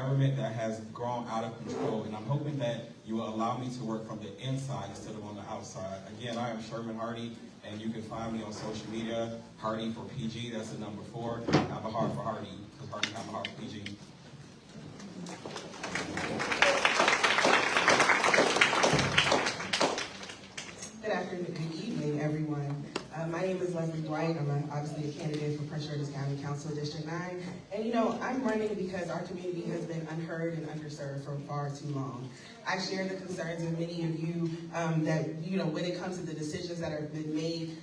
government that has grown out of control, and I'm hoping that you will allow me to work from the inside instead of on the outside. Again, I am Sherman Hardy, and you can find me on social media, Hardy for PG, that's the number 4. I have a heart for Hardy, because Hardy have a heart for PG. Good afternoon, good evening, everyone. My name is Leslie Dwight. I'm obviously a candidate for Prince George's County Council District 9. And you know, I'm running because our community has been unheard and underserved for far too long. I share the concerns of many of you that, you know, when it comes to the decisions that have been made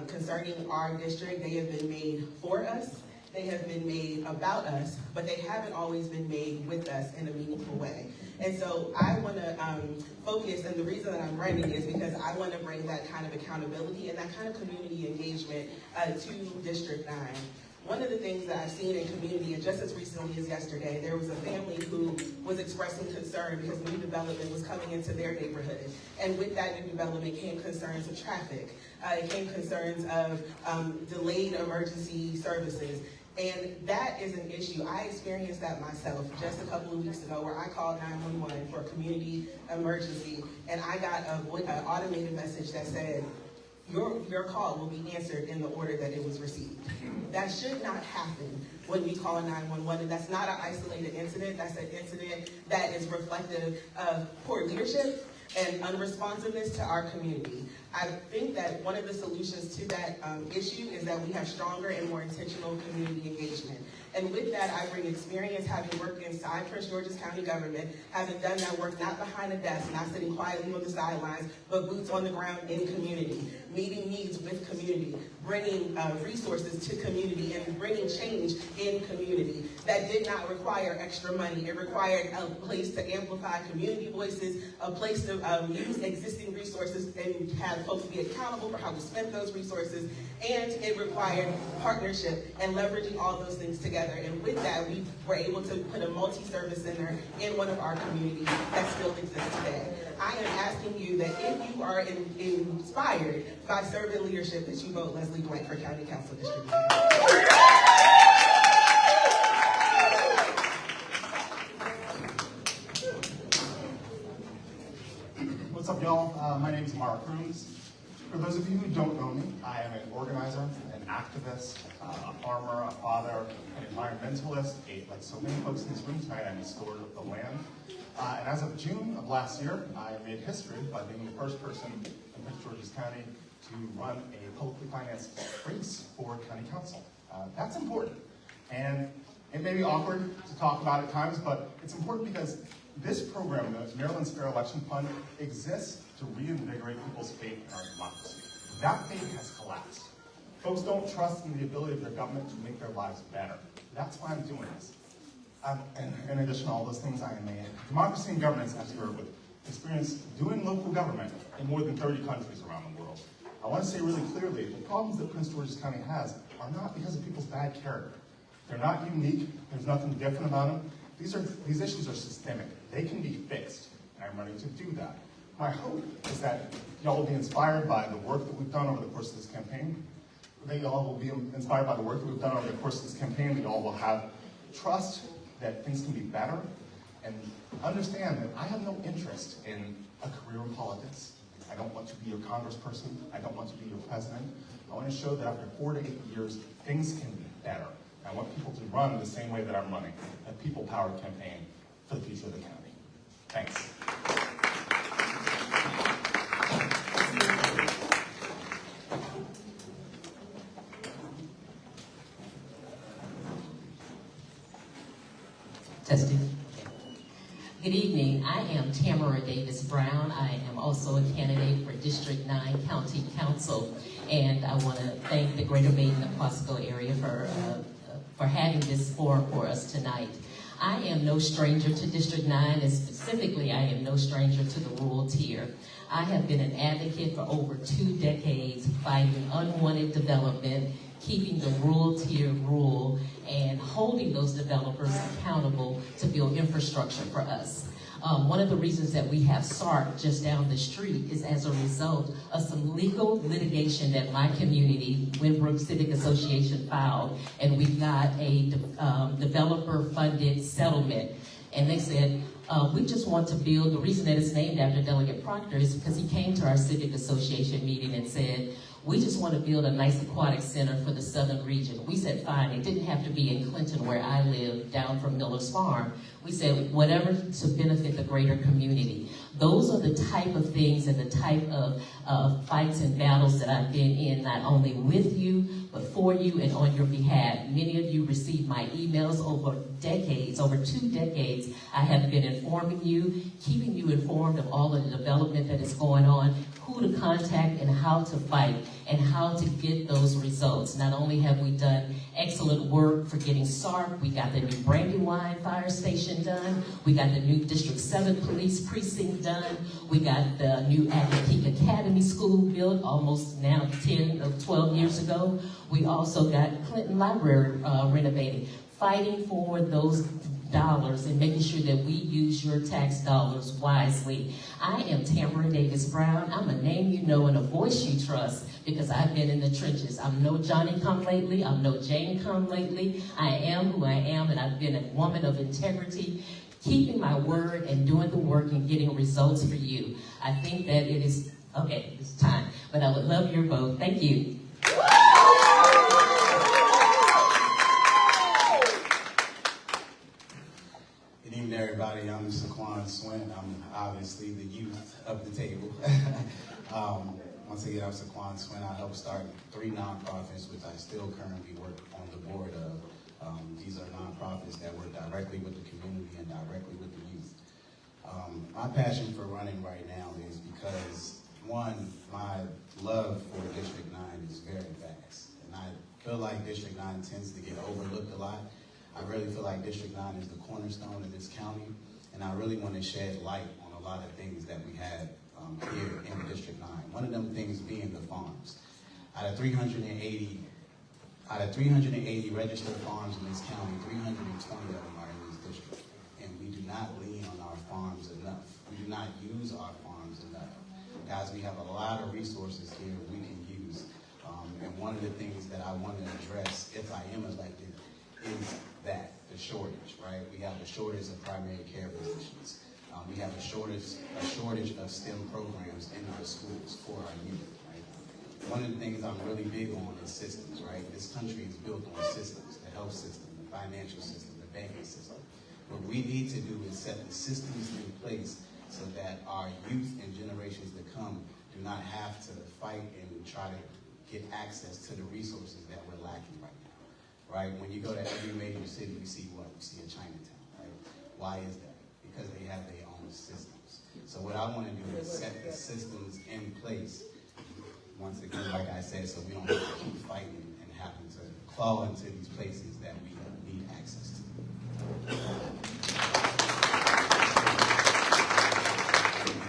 concerning our district, they have been made for us. They have been made about us, but they haven't always been made with us in a meaningful way. And so I want to focus, and the reason that I'm running is because I want to bring that kind of accountability and that kind of community engagement to District 9. One of the things that I've seen in community, and just as recently as yesterday, there was a family who was expressing concern because new development was coming into their neighborhood. And with that new development came concerns of traffic. It came concerns of delayed emergency services. And that is an issue. I experienced that myself just a couple of weeks ago where I called 911 for a community emergency, and I got an automated message that said, your call will be answered in the order that it was received. That should not happen when we call 911, and that's not an isolated incident. That's an incident that is reflective of poor leadership and unresponsiveness to our community. I think that one of the solutions to that issue is that we have stronger and more intentional community engagement. And with that, I bring experience having worked inside Prince George's County government, having done that work not behind a desk, not sitting quietly on the sidelines, but boots on the ground in community, meeting needs with community, bringing resources to community, and bringing change in community. That did not require extra money. It required a place to amplify community voices, a place to use existing resources and have folks be accountable for how we spent those resources, and it required partnership and leveraging all those things together. And with that, we were able to put a multi-service center in one of our communities that still exists today. I am asking you that if you are inspired by servant leadership, that you vote Leslie Dwight for County Council District 9. What's up, y'all? My name is Mark Crooms. For those of you who don't know me, I am an organizer, an activist, a farmer, a father, an environmentalist, like so many folks in this room tonight. I'm a steward of the land. And as of June of last year, I made history by being the first person in Prince George's County to run a publicly financed race for county council. That's important. And it may be awkward to talk about at times, but it's important because this program, the Maryland's Fair Election Fund, exists to reinvigorate people's faith in our democracy. That faith has collapsed. Folks don't trust in the ability of their government to make their lives better. That's why I'm doing this. And in addition to all those things, I am a democracy and governance expert with experience doing local government in more than 30 countries around the world. I want to say really clearly, the problems that Prince George's County has are not because of people's bad character. They're not unique. There's nothing different about them. These issues are systemic. They can be fixed, and I'm ready to do that. My hope is that y'all will be inspired by the work that we've done over the course of this campaign. That y'all will be inspired by the work that we've done over the course of this campaign. That y'all will have trust that things can be better, and understand that I have no interest in a career in politics. I don't want to be your congressperson. I don't want to be your president. I want to show that after 4 to 8 years, things can be better. I want people to run the same way that I'm running, a people-powered campaign for the future of the county. Thanks. Testing. Good evening. I am Tamara Davis Brown. I am also a candidate for District 9 County Council, and I want to thank the Greater Baden Aquasco area for having this forum for us tonight. I am no stranger to District 9, and specifically, I am no stranger to the rural tier. I have been an advocate for over 2 decades fighting unwanted development, keeping the rural tier rural, and holding those developers accountable to build infrastructure for us. One of the reasons that we have SARC just down the street is as a result of some legal litigation that my community, Winbrook Civic Association, filed, and we've got a developer-funded settlement. And they said, we just want to build, the reason that it's named after Delegate Proctor is because he came to our Civic Association meeting and said, we just want to build a nice aquatic center for the southern region. We said, fine, it didn't have to be in Clinton where I live, down from Miller's Farm. We said, whatever to benefit the greater community. Those are the type of things and the type of fights and battles that I've been in, not only with you, but for you and on your behalf. Many of you received my emails over decades, over 2 decades. I have been informing you, keeping you informed of all of the development that is going on, who to contact and how to fight and how to get those results. Not only have we done excellent work for getting SARP, we got the new Brandywine fire station done, we got the new District 7 police precinct done, we got the new Peak Academy School built almost now 10 or 12 years ago. We also got Clinton Library renovating, fighting for those dollars and making sure that we use your tax dollars wisely. I am Tamara Davis Brown. I'm a name you know and a voice you trust because I've been in the trenches. I'm no Johnny come lately. I'm no Jane come lately. I am who I am, and I've been a woman of integrity, keeping my word and doing the work and getting results for you. I think that it is, okay, it's time, but I would love your vote. Thank you. Good evening, everybody. I'm Saquon Swin. I'm obviously the youth of the table. Once again, I'm Saquon Swin. I helped start 3 nonprofits, which I still currently work on the board of. These are nonprofits that work directly with the community and directly with the youth. My passion for running right now is because, one, my love for District 9 is very vast. And I feel like District 9 tends to get overlooked a lot. I really feel like District 9 is the cornerstone of this county, and I really want to shed light on a lot of things that we have here in District 9. One of them things being the farms. Out of 380 registered farms in this county, 320 of them are in this district, and we do not lean on our farms enough. We do not use our farms enough. Guys, we have a lot of resources here we can use, and one of the things that I want to address, if I am elected, is that, the shortage, right? We have a shortage of primary care physicians. We have a shortage of STEM programs in our schools for our youth, right? One of the things I'm really big on is systems, right? This country is built on systems, the health system, the financial system, the banking system. What we need to do is set the systems in place so that our youth and generations to come do not have to fight and try to get access to the resources that we're lacking right now. Right? When you go to every major city, you see what? You see a Chinatown, right? Why is that? Because they have their own systems. So what I want to do is set the systems in place, once again, like I said, so we don't have to keep fighting and having to claw into these places that we need access to.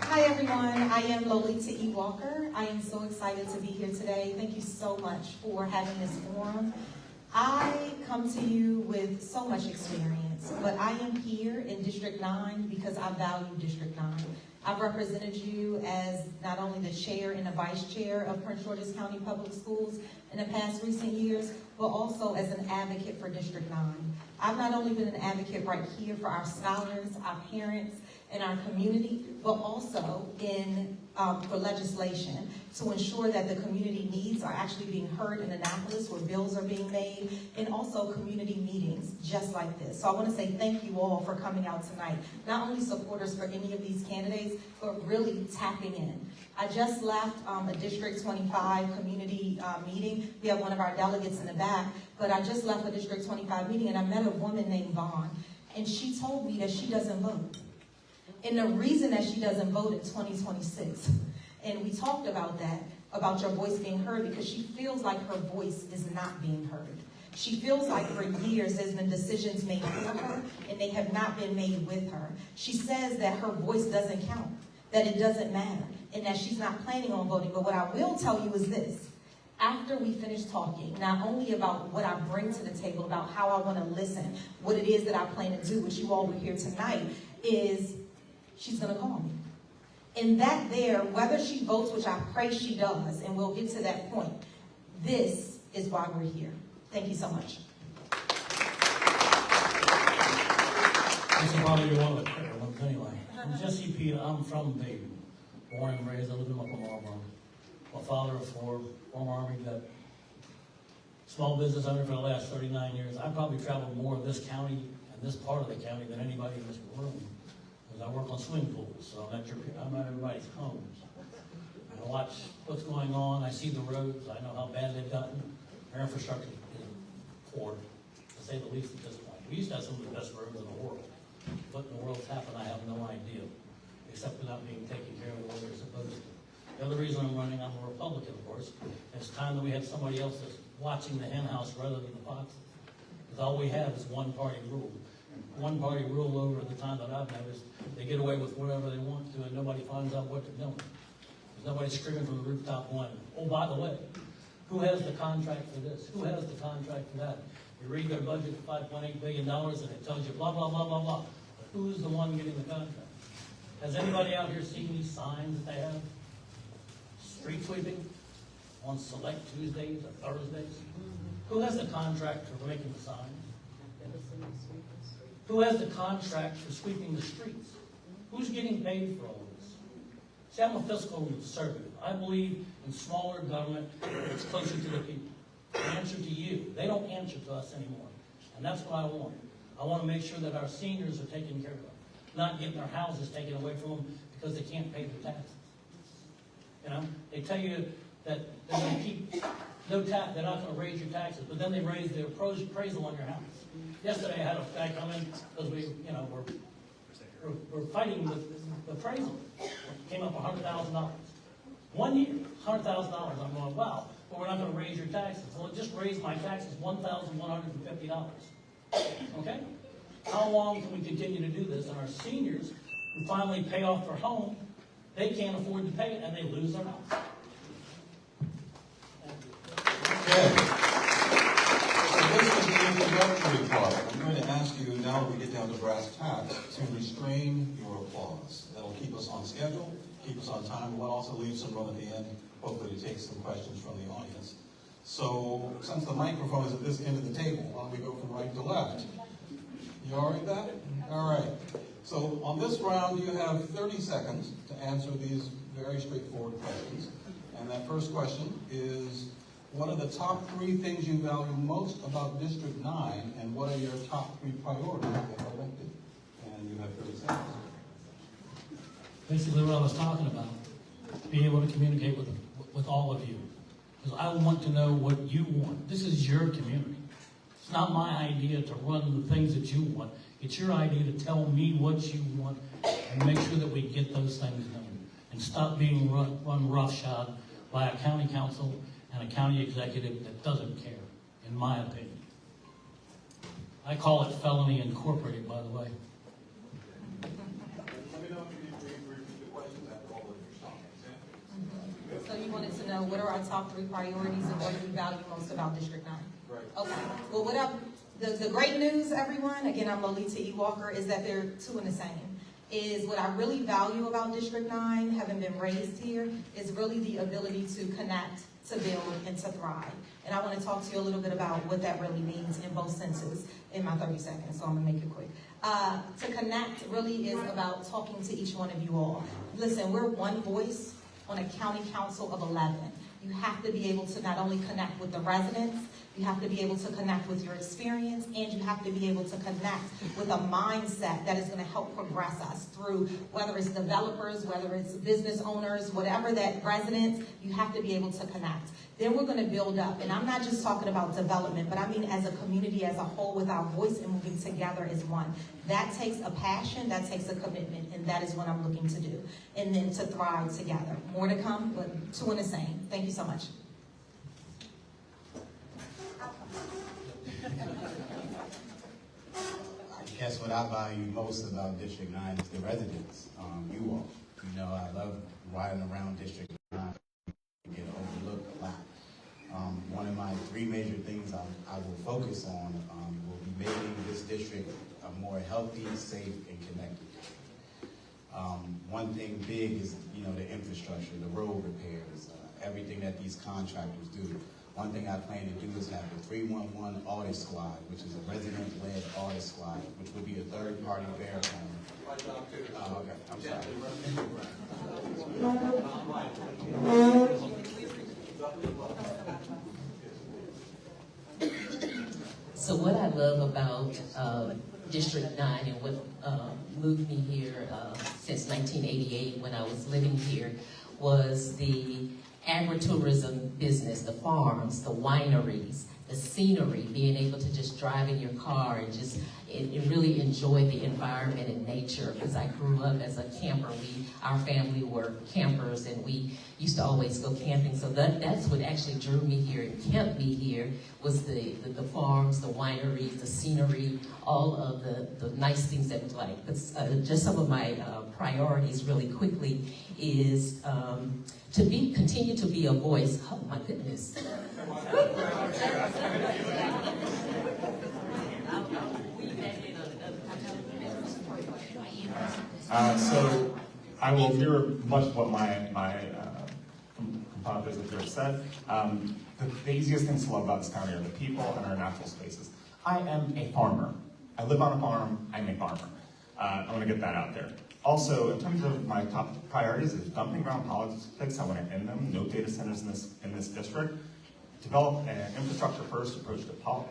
Hi everyone, I am Lolita E. Walker. I am so excited to be here today. Thank you so much for having this forum. I come to you with so much experience, but I am here in District 9 because I value District 9. I've represented you as not only the chair and the vice chair of Prince George's County Public Schools in the past recent years, but also as an advocate for District 9. I've not only been an advocate right here for our scholars, our parents, and our community, but also for legislation to ensure that the community needs are actually being heard in Annapolis, where bills are being made, and also community meetings just like this. So I want to say thank you all for coming out tonight. Not only supporters for any of these candidates, but really tapping in. I just left a District 25 community meeting. We have one of our delegates in the back, but I just left a District 25 meeting and I met a woman named Vaughn, and she told me that she doesn't vote. And the reason that she doesn't vote in 2026, and we talked about that, about your voice being heard, because she feels like her voice is not being heard. She feels like for years there's been decisions made for her and they have not been made with her. She says that her voice doesn't count, that it doesn't matter, and that she's not planning on voting. But what I will tell you is this. After we finish talking, not only about what I bring to the table, about how I want to listen, what it is that I plan to do, which you all will hear tonight, is she's going to call me. And that there, whether she votes, which I pray she does, and we'll get to that point, this is why we're here. Thank you so much. This will probably be one of the quicker ones anyway. I'm Jesse P. I'm from Baden. Born and raised, I live in Upper Marlboro. My father of four, former Army vet. Small business owner for the last 39 years. I probably traveled more of this county and this part of the county than anybody in this room. Because I work on swimming pools, so I'm at everybody's homes. I watch what's going on. I see the roads. I know how bad they've gotten. Our infrastructure is poor, to say the least, at this point. We used to have some of the best roads in the world. What in the world's happened, I have no idea, except for not being taken care of the way they're supposed to. The other reason I'm running, I'm a Republican, of course. It's time that we have somebody else that's watching the hen house rather than the foxes. Because all we have is one-party rule. One-party rule over the time that I've noticed, they get away with whatever they want to, and nobody finds out what they're doing. There's nobody screaming from the rooftop going, oh, by the way, who has the contract for this? Who has the contract for that? You read their budget at $5.8 billion, and it tells you blah, blah, blah, blah, blah. But who's the one getting the contract? Has anybody out here seen these signs that they have? Street sweeping on select Tuesdays or Thursdays? Who has the contract for making the signs? Who has the contract for sweeping the streets? Who's getting paid for all this? See, I'm a fiscal conservative. I believe in smaller government that's closer to the people. They answer to you. They don't answer to us anymore. And that's what I want. I want to make sure that our seniors are taken care of, not getting their houses taken away from them because they can't pay their taxes. You know, they tell you that they're going to keep no tax, they're not going to raise your taxes, but then they raise the appraisal on your house. Yesterday I had a guy come in because we're fighting the appraisal. It came up $100,000. 1 year, $100,000. I'm going, wow, but we're not going to raise your taxes. Well, it just raised my taxes $1,150. Okay? How long can we continue to do this? And our seniors who finally pay off their home, they can't afford to pay it and they lose their house. Okay. So this is the introductory part. I'm going to ask you, now that we get down to brass tacks, to restrain your applause. That'll keep us on schedule, keep us on time. We'll also leave some room at the end, hopefully to take some questions from the audience. So since the microphone is at this end of the table, why don't we go from right to left? You all right with that? All right. So on this round, you have 30 seconds to answer these very straightforward questions. And that first question is, what are the top 3 things you value most about District 9, and what are your top 3 priorities if elected? And you have 30 seconds. Basically what I was talking about, being able to communicate with all of you. Because I want to know what you want. This is your community. It's not my idea to run the things that you want. It's your idea to tell me what you want and make sure that we get those things done. And stop being run roughshod by a county council and a county executive that doesn't care, in my opinion. I call it felony incorporated, by the way. Let me know if you need to repeat the questions after all of your comments. So you wanted to know what are our top 3 priorities and what do we value most about District 9? Right. Okay. Well, the great news, everyone, again, I'm Lolita E. Walker, is that they're 2 and the same. Is what I really value about District 9, having been raised here, is really the ability to connect, to build, and to thrive. And I want to talk to you a little bit about what that really means in both senses in my 30 seconds, so I'm going to make it quick. To connect really is about talking to each one of you all. Listen, we're one voice on a county council of 11. You have to be able to not only connect with the residents, you have to be able to connect with your experience, and you have to be able to connect with a mindset that is going to help progress us through, whether it's developers, whether it's business owners, whatever that residents, you have to be able to connect. Then we're going to build up, and I'm not just talking about development, but I mean as a community as a whole with our voice and moving together as one. That takes a passion, that takes a commitment, and that is what I'm looking to do. And then to thrive together. More to come, but 2 and the same. Thank you so much. I guess what I value most about District 9 is the residents, you all. You know, I love riding around District 9. Get overlooked a lot. One of my 3 major things I will focus on will be making this district a more healthy, safe, and connected district. One thing big is, the infrastructure, the road repairs, everything that these contractors do. One thing I plan to do is have the 311 audit squad, which is a resident-led audit squad, which would be a third-party verifying. Oh, okay, I'm sorry. So what I love about District 9 and what moved me here since 1988 when I was living here was the agritourism business, the farms, the wineries, the scenery, being able to just drive in your car and just and really enjoy the environment and nature. Because I grew up as a camper. Our family were campers, and we used to always go camping. So that's what actually drew me here and kept me here was the farms, the wineries, the scenery, all of the nice things that we like. But just some of my priorities really quickly is to continue to be a voice. Oh my goodness. So I will mirror much of what my compatriots have said. The easiest things to love about this county are the people and our natural spaces. I am a farmer. I live on a farm. I'm a farmer. I want to get that out there. Also, in terms of my top priorities, is dumping ground politics. I want to end them. No data centers in this district. Develop an infrastructure-first approach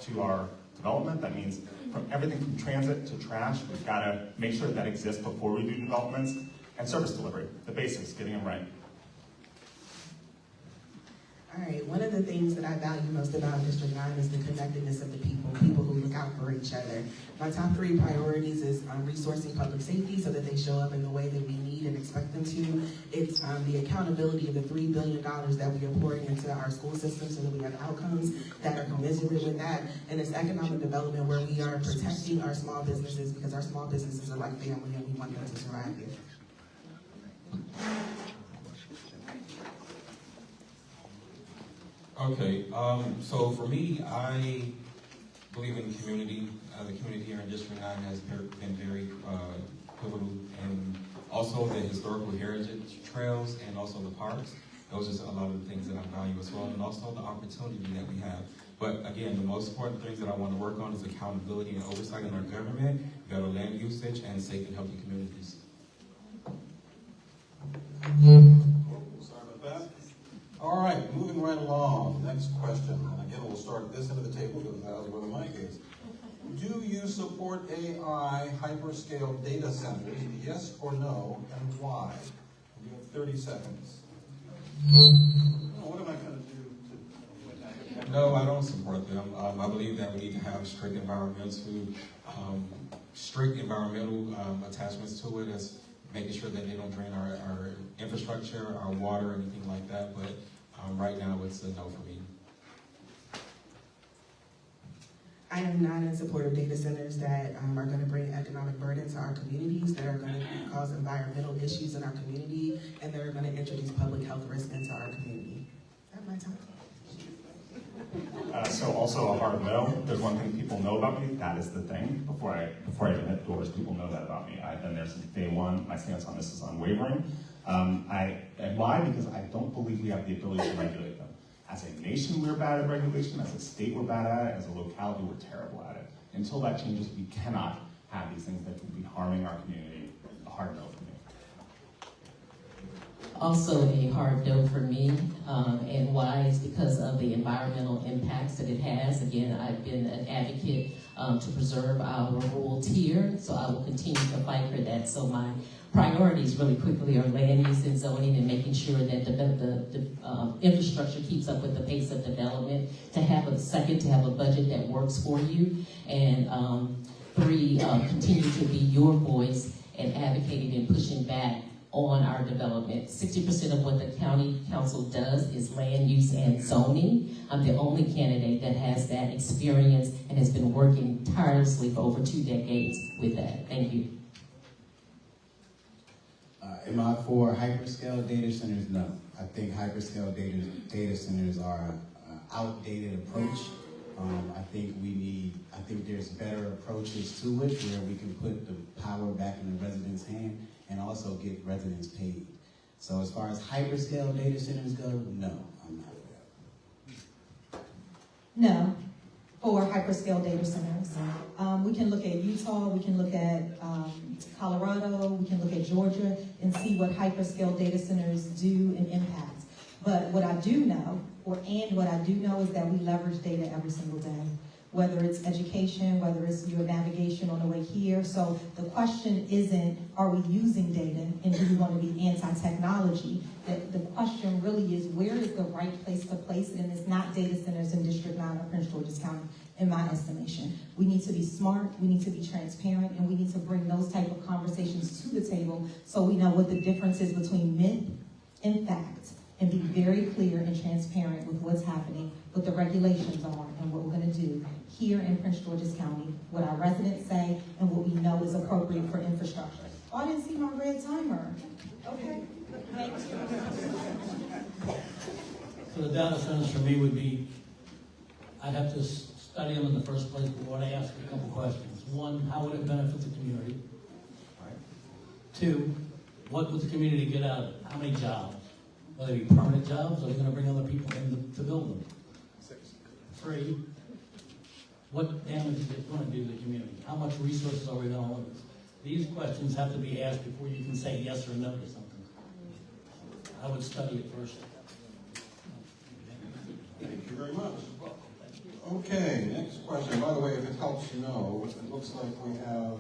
to our development. That means from everything from transit to trash, we've got to make sure that exists before we do developments. And service delivery, the basics, getting them right. All right, one of the things that I value most about District 9 is the connectedness of the people who look out for each other. My top 3 priorities is resourcing public safety so that they show up in the way that we need and expect them to. It's the accountability of the $3 billion that we are pouring into our school system so that we have outcomes that are commensurate with that. And it's economic development where we are protecting our small businesses because our small businesses are like family and we want them to survive here. Okay, so for me, I believe in community. The community here in District 9 has been very pivotal, and also the historical heritage trails and also the parks. Those are a lot of the things that I value as well, and also the opportunity that we have. But again, the most important things that I want to work on is accountability and oversight in our government, better land usage, and safe and healthy communities. Sorry about that. All right, moving right along. Next question. And again, we'll start at this end of the table because that's where the mic is. Do you support AI hyperscale data centers? Yes or no, and why? You have 30 seconds. What am I going to do to No, I don't support them. I believe that we need to have strict environmental attachments to it, as making sure that they don't drain our infrastructure, our water, anything like that. But right now, it's a no for me. I am not in support of data centers that are going to bring economic burden to our communities, that are going to cause environmental issues in our community, and that are going to introduce public health risk into our community. Is that my time? So also a hard no. There's one thing people know about me. That is the thing. Before I even hit doors, people know that about me. I've been there since day one. My stance on this is unwavering. And why? Because I don't believe we have the ability to regulate them. As a nation, we're bad at regulation. As a state, we're bad at it. As a locality, we're terrible at it. Until that changes, we cannot have these things that will be harming our community. A hard no for me. Also a hard no for me, and why is because of the environmental impacts that it has. Again, I've been an advocate to preserve our rural tier, so I will continue to fight for that. So my priorities really quickly are land use and zoning and making sure that the infrastructure keeps up with the pace of development, to have a budget that works for you, and 3, continue to be your voice and advocating and pushing back on our development. 60% of what the county council does is land use and zoning. I'm the only candidate that has that experience and has been working tirelessly for over 2 decades with that. Thank you. Am I for hyperscale data centers? No. I think hyperscale data centers are an outdated approach. I think there's better approaches to it where we can put the power back in the resident's hand and also get residents paid. So as far as hyperscale data centers go, no, I'm not for that. No, for hyperscale data centers. We can look at Utah, we can look at Colorado, we can look at Georgia and see what hyperscale data centers do and impact. But what I do know, is that we leverage data every single day, whether it's education, whether it's your navigation on the way here. So the question isn't, are we using data and do we want to be anti-technology? The question really is, where is the right place to place it? And it's not data centers in District 9 or Prince George's County, in my estimation. We need to be smart, we need to be transparent, and we need to bring those type of conversations to the table so we know what the difference is between myth and fact, and be very clear and transparent with what's happening, what the regulations are, and what we're going to do here in Prince George's County, what our residents say, and what we know is appropriate for infrastructure. Oh, I didn't see my red timer. Okay. Thank you. So the data centers for me would be, I'd have to study them in the first place, but what I ask a couple questions. One, how would it benefit the community? Right. Two, what would the community get out of it? How many jobs? Will they be permanent jobs, or are they going to bring other people in to build them? 6. 3, what damage is it going to do to the community? How much resources are we going to lose? These questions have to be asked before you can say yes or no to something. I would study it first. Thank you very much. Okay, next question. By the way, if it helps you know, it looks like we have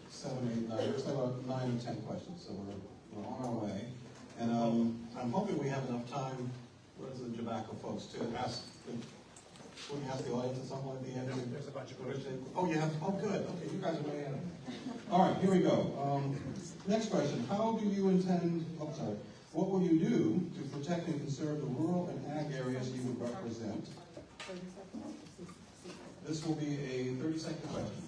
7, 8, 9. There's about 9 or 10 questions, so we're on our way. And I'm hoping we have enough time, where's the tobacco folks, to ask. Will you ask the audience at some point at the end? There's a bunch of questions. Oh, you have. Oh, good. Okay, you guys are way ahead. All right, here we go. Next question. How do you intend? Oh, sorry. What will you do to protect and conserve the rural and ag areas you would represent? This will be a 30-second question.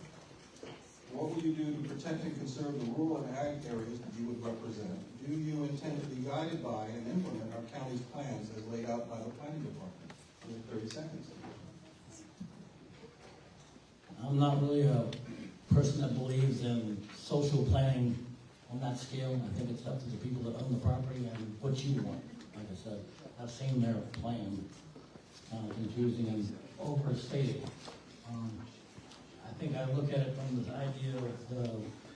What will you do to protect and conserve the rural and ag areas that you would represent? Do you intend to be guided by and implement our county's plans as laid out by the planning department? In 30 seconds. I'm not really a person that believes in social planning on that scale. I think it's up to the people that own the property and what you want. Like I said, I've seen their plan. It's kind of confusing and overstated. I think I look at it from the idea of the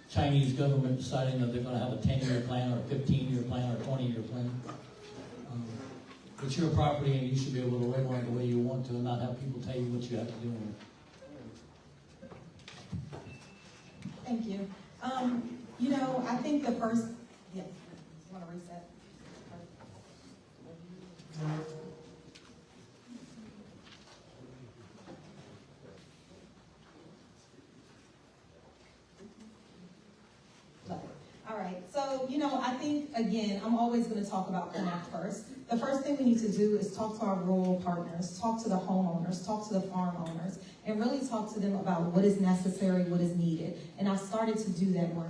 Chinese government deciding that they're going to have a 10-year plan or a 15-year plan or a 20-year plan. It's your property and you should be able to live on it the way you want to and not have people tell you what you have to do. Thank you. You know, I think the first, yeah, want to reset? All right, so, you know, I think, again, I'm always going to talk about connect first. The first thing we need to do is talk to our rural partners, talk to the homeowners, talk to the farm owners, and really talk to them about what is necessary, what is needed. And I've started to do that work.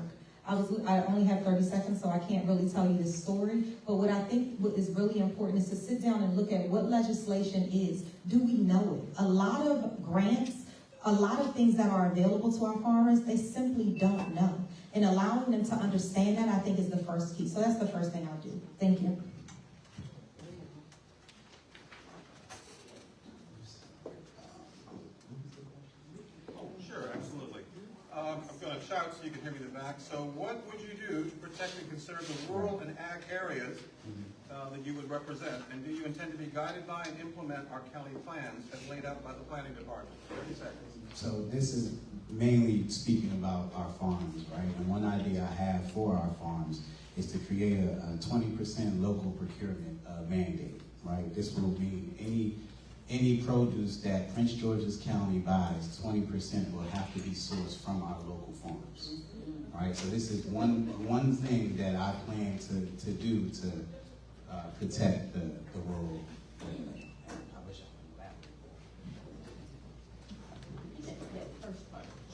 I only have 30 seconds, so I can't really tell you this story. But what I think is really important is to sit down and look at what legislation is. Do we know it? A lot of grants, a lot of things that are available to our farmers, they simply don't know. And allowing them to understand that, I think, is the first key. So that's the first thing I'll do. Thank you. Oh, sure, absolutely. I'm going to shout so you can hear me in the back. So what would you do to protect and conserve the rural and ag areas that you would represent? And do you intend to be guided by and implement our county plans as laid out by the planning department? 30 seconds. So this is mainly speaking about our farms, right? And one idea I have for our farms is to create a 20% local procurement mandate, right? This will mean any produce that Prince George's County buys, 20% will have to be sourced from our local farms, right? So this is one thing that I plan to do to protect the rural.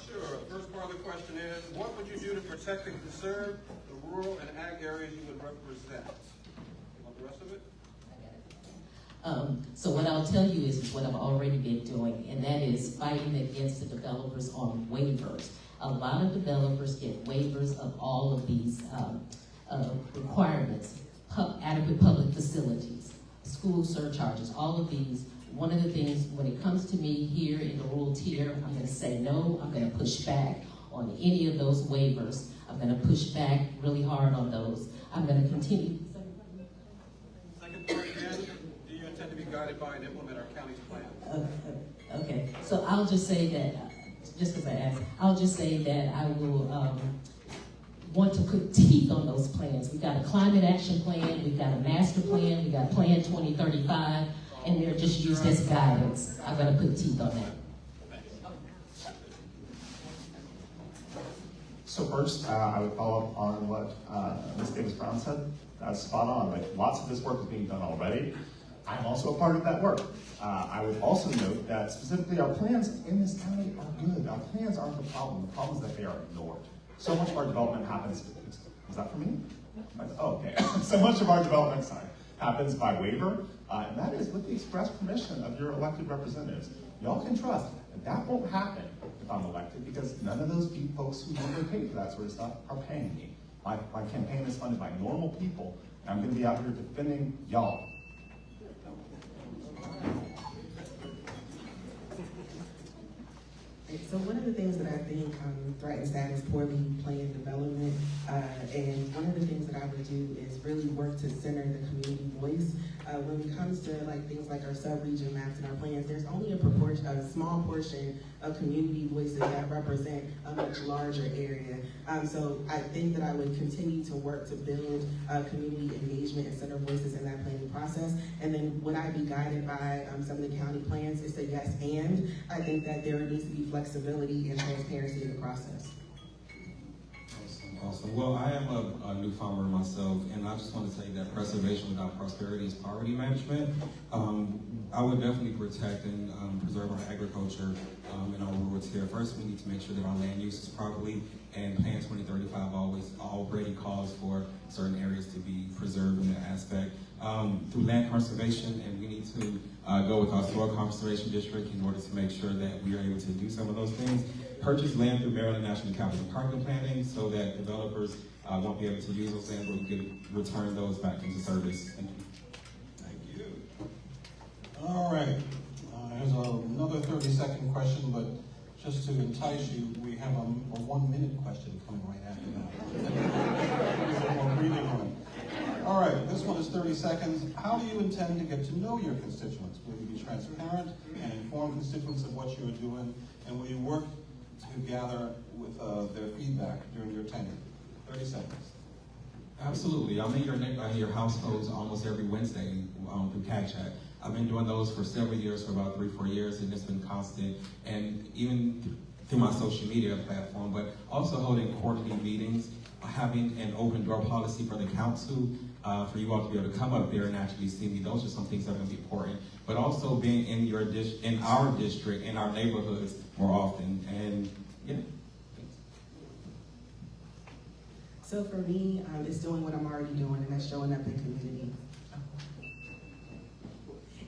Sure. First part of the question is, what would you do to protect and conserve the rural and ag areas you would represent? You want the rest of it? So what I'll tell you is what I've already been doing, and that is fighting against the developers on waivers. A lot of developers get waivers of all of these requirements, adequate public facilities, school surcharges, all of these one of the things, when it comes to me here in the rural tier, I'm gonna say no, I'm gonna push back on any of those waivers. I'm gonna push back really hard on those. I'm gonna continue. Second part again, do you intend to be guided by and implement our county's plan? Okay, so I'll just say that, just because I asked, I'll just say that I will want to put teeth on those plans. We've got a climate action plan, we've got a master plan, we've got Plan 2035, and they're just used as guidance. I'm going to put teeth on that. So first, I would follow up on what Ms. Davis-Brown said. That's spot on. Like, lots of this work is being done already. I'm also a part of that work. I would also note that specifically our plans in this county are good. Our plans aren't the problem. The problem is that they are ignored. So much of our development happens, was that for me? Oh, okay. So much of our development happens by waiver, and that is with the express permission of your elected representatives. Y'all can trust that that won't happen if I'm elected, because none of those folks who normally pay for that sort of stuff are paying me. My campaign is funded by normal people, and I'm going to be out here defending y'all. So one of the things that I think threatens that is poorly planned development. And one of the things that I would do is really work to center the community voice. When it comes to things like our sub-region maps and our plans, there's only a small portion of community voices that represent a much larger area. So I think that I would continue to work to build community engagement and center voices in that planning process. And then would I be guided by some of the county plans? It's a yes and. I think that there needs to be flexibility and transparency in the process. Awesome. Well, I am a new farmer myself, and I just want to say that preservation without prosperity is poverty management. I would definitely protect and preserve our agriculture in our rural tier. First, we need to make sure that our land use is properly, and Plan 2035 already calls for certain areas to be preserved in that aspect. Through land conservation, and we need to go with our soil conservation district in order to make sure that we are able to do some of those things. Purchase land through Maryland National Capital Parking Planning so that developers won't be able to use those lands, but we can return those back into service. Thank you. Thank you. All right. Here's another 30-second question, but just to entice you, we have a 1-minute question coming right after that. More breathing room. All right, this one is 30 seconds. How do you intend to get to know your constituents? Will you be transparent and inform constituents of what you are doing, and will you work to gather with their feedback during your tenure? 30 seconds. Absolutely. I'm in your households almost every Wednesday through Cat Chat. I've been doing those for several years, for about 3-4 years, and it's been constant. And even through my social media platform, but also holding quarterly meetings, having an open door policy for the council, for you all to be able to come up there and actually see me. Those are some things that are going to be important. But also being in our district, in our neighborhoods more often. And yeah. So for me, it's doing what I'm already doing, and that's showing up in community.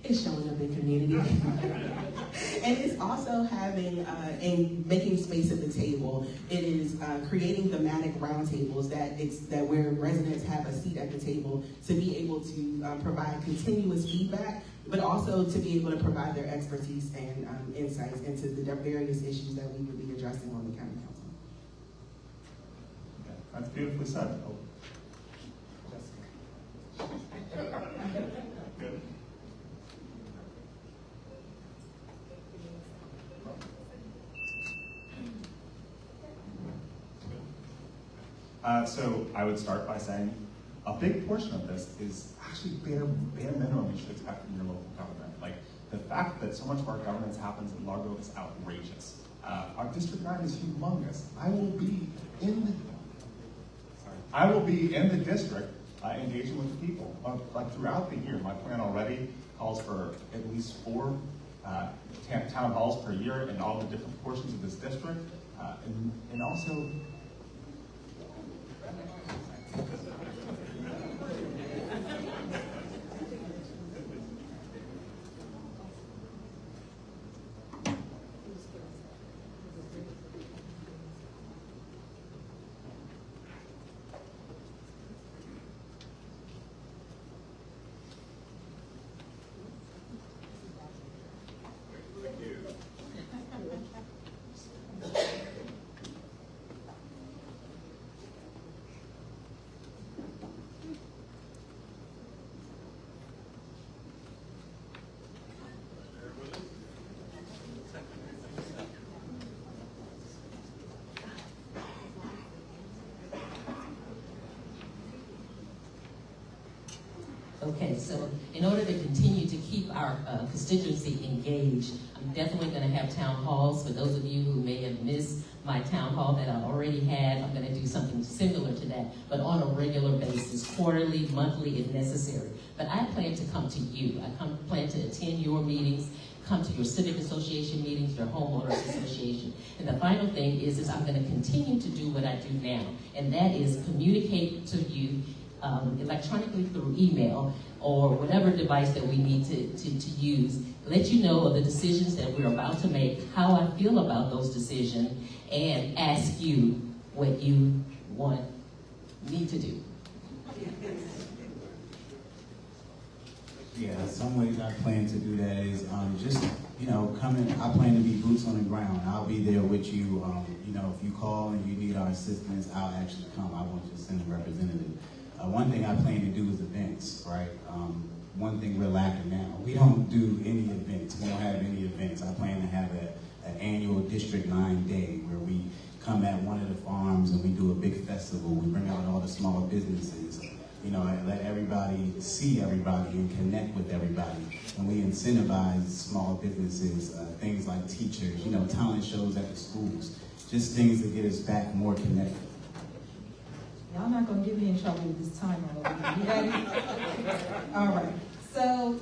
It's showing up in community. And it's also having and making space at the table. It is creating thematic roundtables that where residents have a seat at the table to be able to provide continuous feedback, but also to be able to provide their expertise and insights into the various issues that we would be addressing on the county council. Okay, that's beautifully said. Oh. Good. So I would start by saying a big portion of this is actually bare minimum you should expect from your local government. Like, the fact that so much of our governance happens in Largo is outrageous. Our District 9 is humongous. I will be in the district engaging with the people. Like throughout the year, my plan already calls for at least 4 town halls per year in all the different portions of this district. And also, Okay, so in order to continue to keep our constituency engaged, I'm definitely going to have town halls. For those of you who may have missed my town hall that I already had, I'm going to do something similar to that, but on a regular basis, quarterly, monthly if necessary. But I plan to come to you. I plan to attend your meetings, come to your civic association meetings, your homeowners association. And the final thing is I'm going to continue to do what I do now, and that is communicate to you electronically through email or whatever device that we need to use, let you know of the decisions that we're about to make, how I feel about those decisions, and ask you what you want me to do. Yeah, some ways I plan to do that is just, coming, I plan to be boots on the ground. I'll be there with you. If you call and you need our assistance, I'll actually come. I won't just send a representative. One thing I plan to do is events, right? One thing we're lacking now, we don't do any events. We don't have any events. I plan to have an annual District 9 day where we come at one of the farms and we do a big festival. We bring out all the small businesses. I let everybody see everybody and connect with everybody. And we incentivize small businesses, things like teachers, talent shows at the schools, just things to get us back more connected. Y'all not gonna get me in trouble with this timer over here. You ready? All right. So,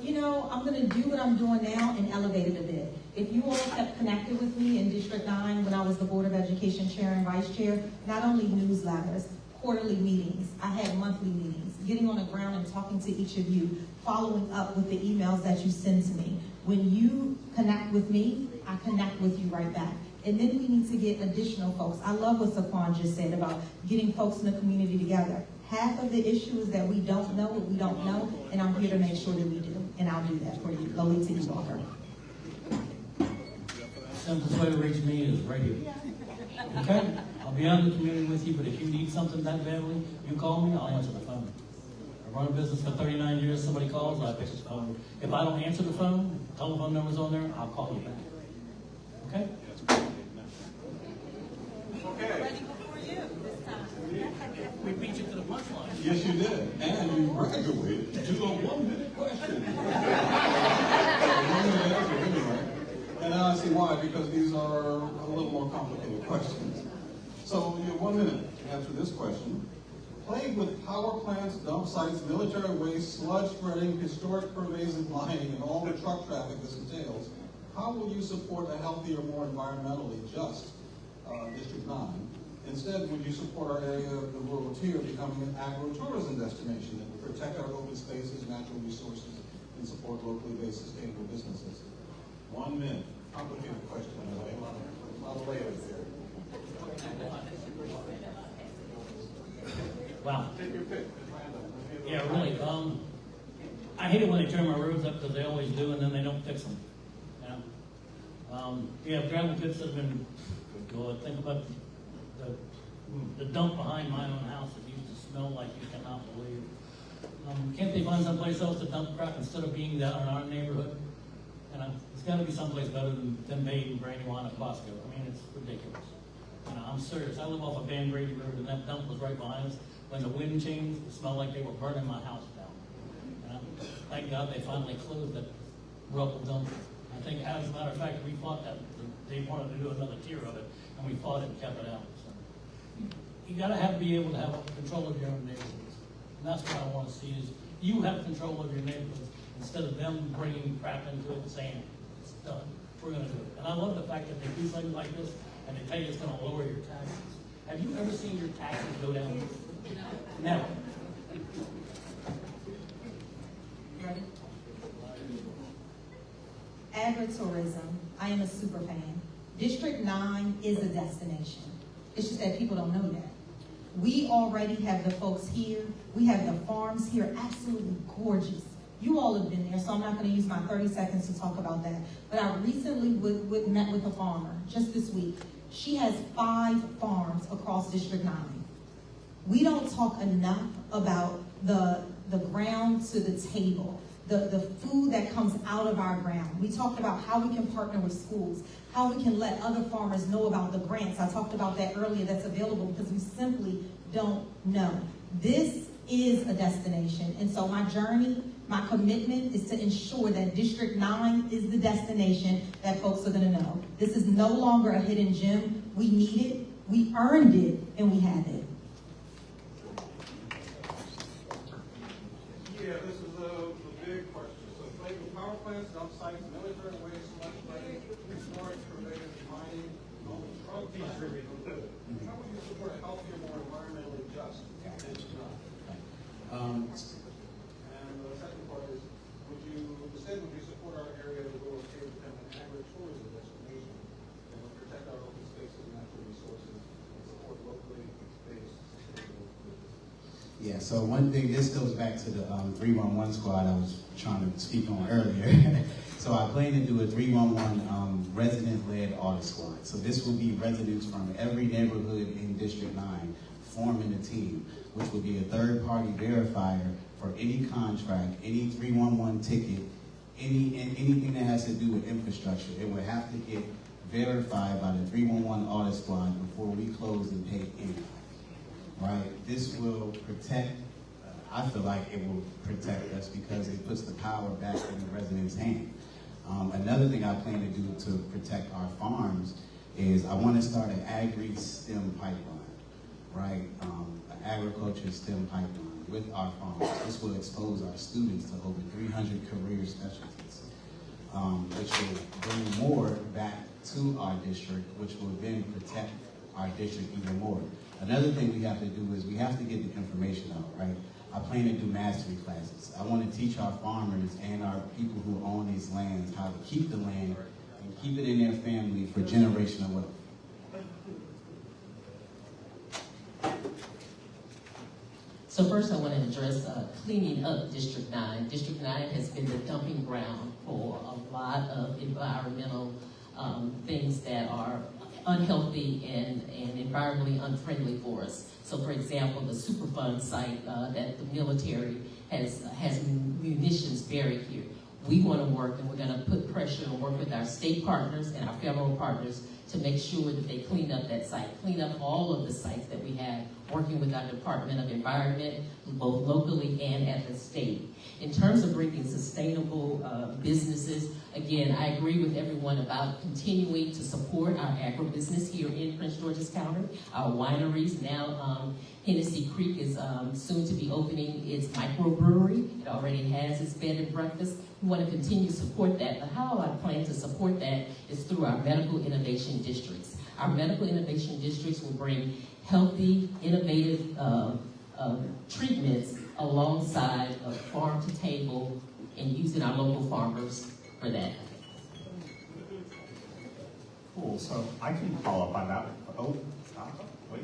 I'm gonna do what I'm doing now and elevate it a bit. If you all kept connected with me in District 9 when I was the Board of Education Chair and Vice Chair, not only newsletters, quarterly meetings, I had monthly meetings, getting on the ground and talking to each of you, following up with the emails that you send to me. When you connect with me, I connect with you right back. And then we need to get additional folks. I love what Saquon just said about getting folks in the community together. Half of the issue is that we don't know what we don't know, and I'm here to make sure that we do. And I'll do that for you. Lolita E. Walker. Simplest way to reach me is right here. Okay? I'll be out in the community with you, but if you need something that badly, you call me, I'll answer the phone. I run a business for 39 years, somebody calls, I pick the phone. If I don't answer the phone, telephone number's on there, I'll call you back. Okay? Okay. We beat you to the punchline. Yes, you did. And you graduated to the 1-minute question. And now I see why, because these are a little more complicated questions. So you have 1 minute to answer this question. Plagued with power plants, dump sites, military waste, sludge spreading, historic pervasive mining, and all the truck traffic this entails, how will you support a healthier, more environmentally just District 9? Instead, would you support our area of the rural tier becoming an agro-tourism destination that would protect our open spaces, natural resources, and support locally based sustainable businesses? 1 minute. Complicated question. A lot of layers there. Wow. Take your pick. Yeah, really. I hate it when they turn my roads up because they always do, and then they don't fix them. You have gravel pits that have been good. Think about the dump behind my own house that used to smell like you cannot believe. Can't they find someplace else to dump crap instead of being down in our neighborhood? And it's got to be someplace better than Baden, Brandywine, Aquasco. I mean, it's ridiculous. I'm serious. I live off of Van Brady Road, and that dump was right behind us. When the wind changed, it smelled like they were burning my house down. Thank God they finally closed that rubble dump. I think, as a matter of fact, we fought that. They wanted to do another tier of it, and we fought it and kept it out. So you got to be able to have control of your own neighborhoods. And that's what I want to see is you have control of your neighborhoods instead of them bringing crap into it and saying, it's done. We're going to do it. And I love the fact that they do things like this and they tell you it's going to lower your taxes. Have you ever seen your taxes go down? Never. Ready? Agritourism. I am a super fan. District 9 is a destination. It's just that people don't know that. We already have the folks here. We have the farms here, absolutely gorgeous. You all have been there, so I'm not going to use my 30 seconds to talk about that. But I recently met with a farmer just this week. She has 5 farms across District 9. We don't talk enough about the ground to the table, the food that comes out of our ground. We talked about how we can partner with schools, how we can let other farmers know about the grants. I talked about that earlier that's available because we simply don't know. This is a destination. And so my journey My commitment is to ensure that District 9 is the destination that folks are gonna know. This is no longer a hidden gem. We need it, we earned it, and we have it. Yeah, this is the big question. So flaking power plants, dump sites, military waste, sludge spreading, storage, pervasive mining, drug distribution. How would you support a healthier, more environmentally just district? And the second part is, would you support our area to go and become an agritourism destination that would protect our open spaces and natural resources and support locally based sustainable businesses? Yeah, so one thing, this goes back to the 311 squad I was trying to speak on earlier. So I plan to do a 311 resident-led audit squad. So this will be residents from every neighborhood in District 9 forming a team, which will be a third-party verifier for any contract, any 311 ticket, anything that has to do with infrastructure. It will have to get verified by the 311 audit squad before we close and pay anything. Right? This will protect, I feel like it will protect us because it puts the power back in the residents' hand. Another thing I plan to do to protect our farms is I want to start an agri-STEM pipeline, right? An agriculture STEM pipeline with our farms. This will expose our students to over 300 career specialties, which will bring more back to our district, which will then protect our district even more. Another thing we have to do is we have to get the information out, right? I plan to do mastery classes. I want to teach our farmers and our people who own these lands how to keep the land and keep it in their family for generational wealth. So first I want to address cleaning up District 9. District 9 has been the dumping ground for a lot of environmental things that are unhealthy and environmentally unfriendly for us. So for example, the Superfund site that the military has munitions buried here. We want to work, and we're going to put pressure and work with our state partners and our federal partners to make sure that they clean up that site, clean up all of the sites that we have, working with our Department of Environment, both locally and at the state. In terms of bringing sustainable businesses, again, I agree with everyone about continuing to support our agribusiness here in Prince George's County, our wineries. Now, Hennessy Creek is soon to be opening its microbrewery. It already has its bed and breakfast. We want to continue to support that, but how I plan to support that is through our medical innovation districts. Our medical innovation districts will bring healthy, innovative treatments alongside of farm to table and using our local farmers for that. Cool, so I can follow up on that. Oh, stop, wait.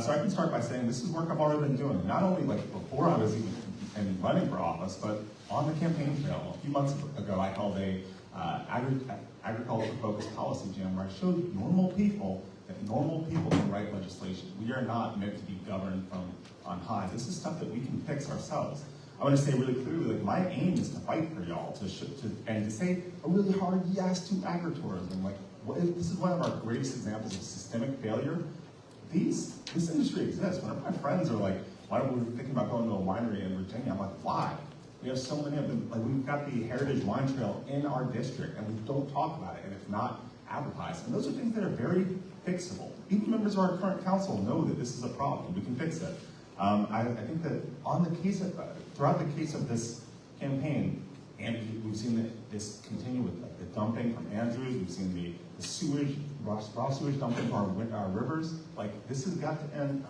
So I can start by saying this is work I've already been doing, not only like before I was even running for office, but on the campaign trail. A few months ago, I held a agriculture-focused policy jam where I showed normal people that normal people can write legislation. We are not meant to be governed from on high. This is stuff that we can fix ourselves. I want to say really clearly, like my aim is to fight for y'all, and to say a really hard yes to agritourism. Like, this is one of our greatest examples of systemic failure. This industry exists. Whenever my friends are like, why don't we thinking about going to a winery in Virginia? I'm like, why? We have so many of them. Like, we've got the Heritage Wine Trail in our district, and we don't talk about it, and it's not advertised. And those are things that are very fixable. Even members of our current council know that this is a problem. We can fix it. I think that throughout the case of this campaign, and we've seen this continue with the dumping from Andrews. We've seen the sewage, raw sewage dumping from our rivers. Like, this has got to end.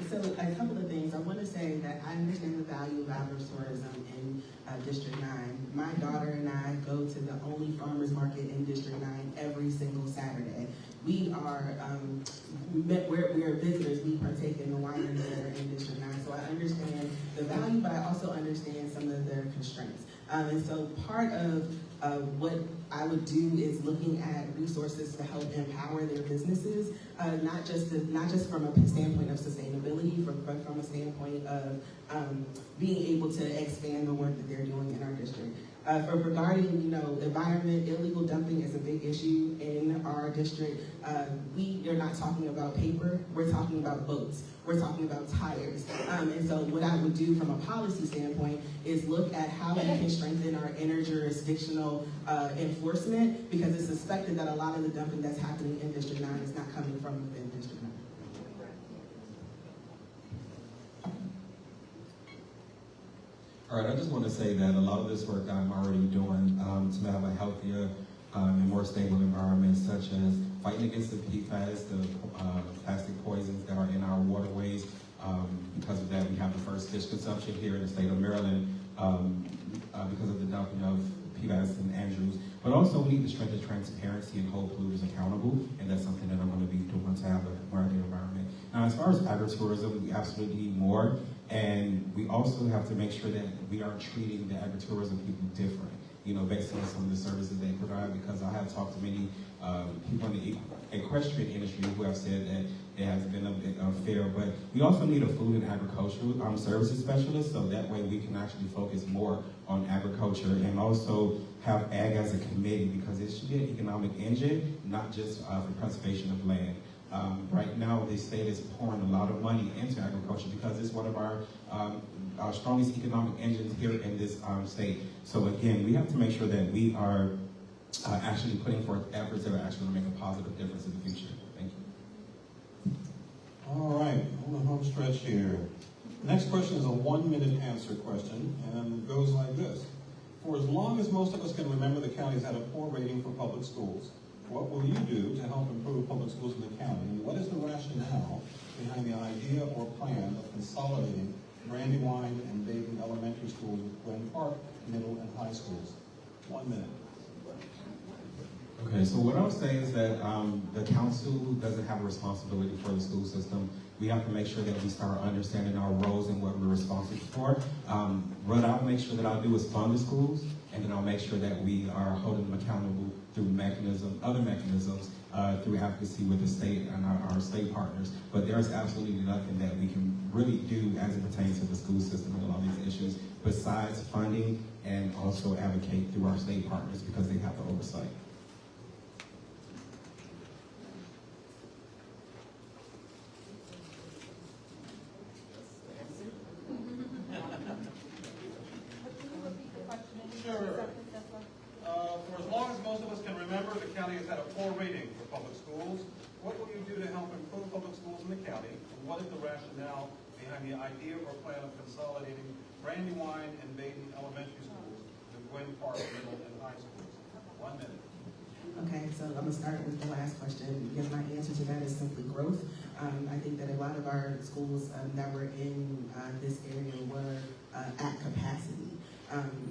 So a couple of things. I want to say that I understand the value of agritourism in District 9. My daughter and I go to the only farmers market in District 9 every single Saturday. We are we're visitors. We partake in the wineries that are in District 9. So I understand the value, but I also understand some of their constraints. And so part of What I would do is looking at resources to help empower their businesses, not just from a standpoint of sustainability, but from a standpoint of being able to expand the work that they're doing in our district. Regarding, environment, illegal dumping is a big issue in our district. We are not talking about paper, we're talking about boats, we're talking about tires. And so what I would do from a policy standpoint is look at how we can strengthen our interjurisdictional enforcement, because it's suspected that a lot of the dumping that's happening in District 9 is not coming from within District 9. All right, I just want to say that a lot of this work I'm already doing to have a healthier and more stable environment, such as fighting against the PFAS, the plastic poisons that are in our waterways. Because of that, we have the first fish consumption here in the state of Maryland because of the dumping of PFAS in Andrews. But also, we need to strengthen transparency and hold polluters accountable, and that's something that I'm going to be doing to have a more healthy environment. Now, as far as agritourism, we absolutely need more. And we also have to make sure that we are treating the agritourism people different, based on some of the services they provide, because I have talked to many people in the equestrian industry who have said that it has been a bit unfair. But we also need a food and agricultural services specialist, so that way we can actually focus more on agriculture and also have ag as a committee, because it should be an economic engine, not just for preservation of land. Right now, the state is pouring a lot of money into agriculture because it's one of our strongest economic engines here in this state. So again, we have to make sure that we are actually putting forth efforts that are actually going to make a positive difference in the future. Thank you. All right, on the home stretch here. Next question is a 1-minute answer question, and it goes like this. For as long as most of us can remember, the county's had a poor rating for public schools. What will you do to help improve public schools in the county? And what is the rationale behind the idea or plan of consolidating Brandywine and Baden elementary schools with Glen Park middle and high schools? 1 minute. Okay, so what I'll say is that the council doesn't have a responsibility for the school system. We have to make sure that we start understanding our roles and what we're responsible for. What I'll make sure that I'll do is fund the schools, and then I'll make sure that we are holding them accountable through other mechanisms, through advocacy with the state and our state partners. But there's absolutely nothing that we can really do as it pertains to the school system and a lot of these issues, besides funding and also advocate through our state partners, because they have the oversight. Sure. For as long as most of us can remember, the county has had a poor rating for public schools. What will you do to help improve public schools in the county? And what is the rationale behind the idea or plan of consolidating Brandywine and Baden elementary schools with Glen Park middle and high schools? 1 minute. Okay, so I'm going to start with the last question, because my answer to that is simply growth. I think that a lot of our schools that were in this area were at capacity.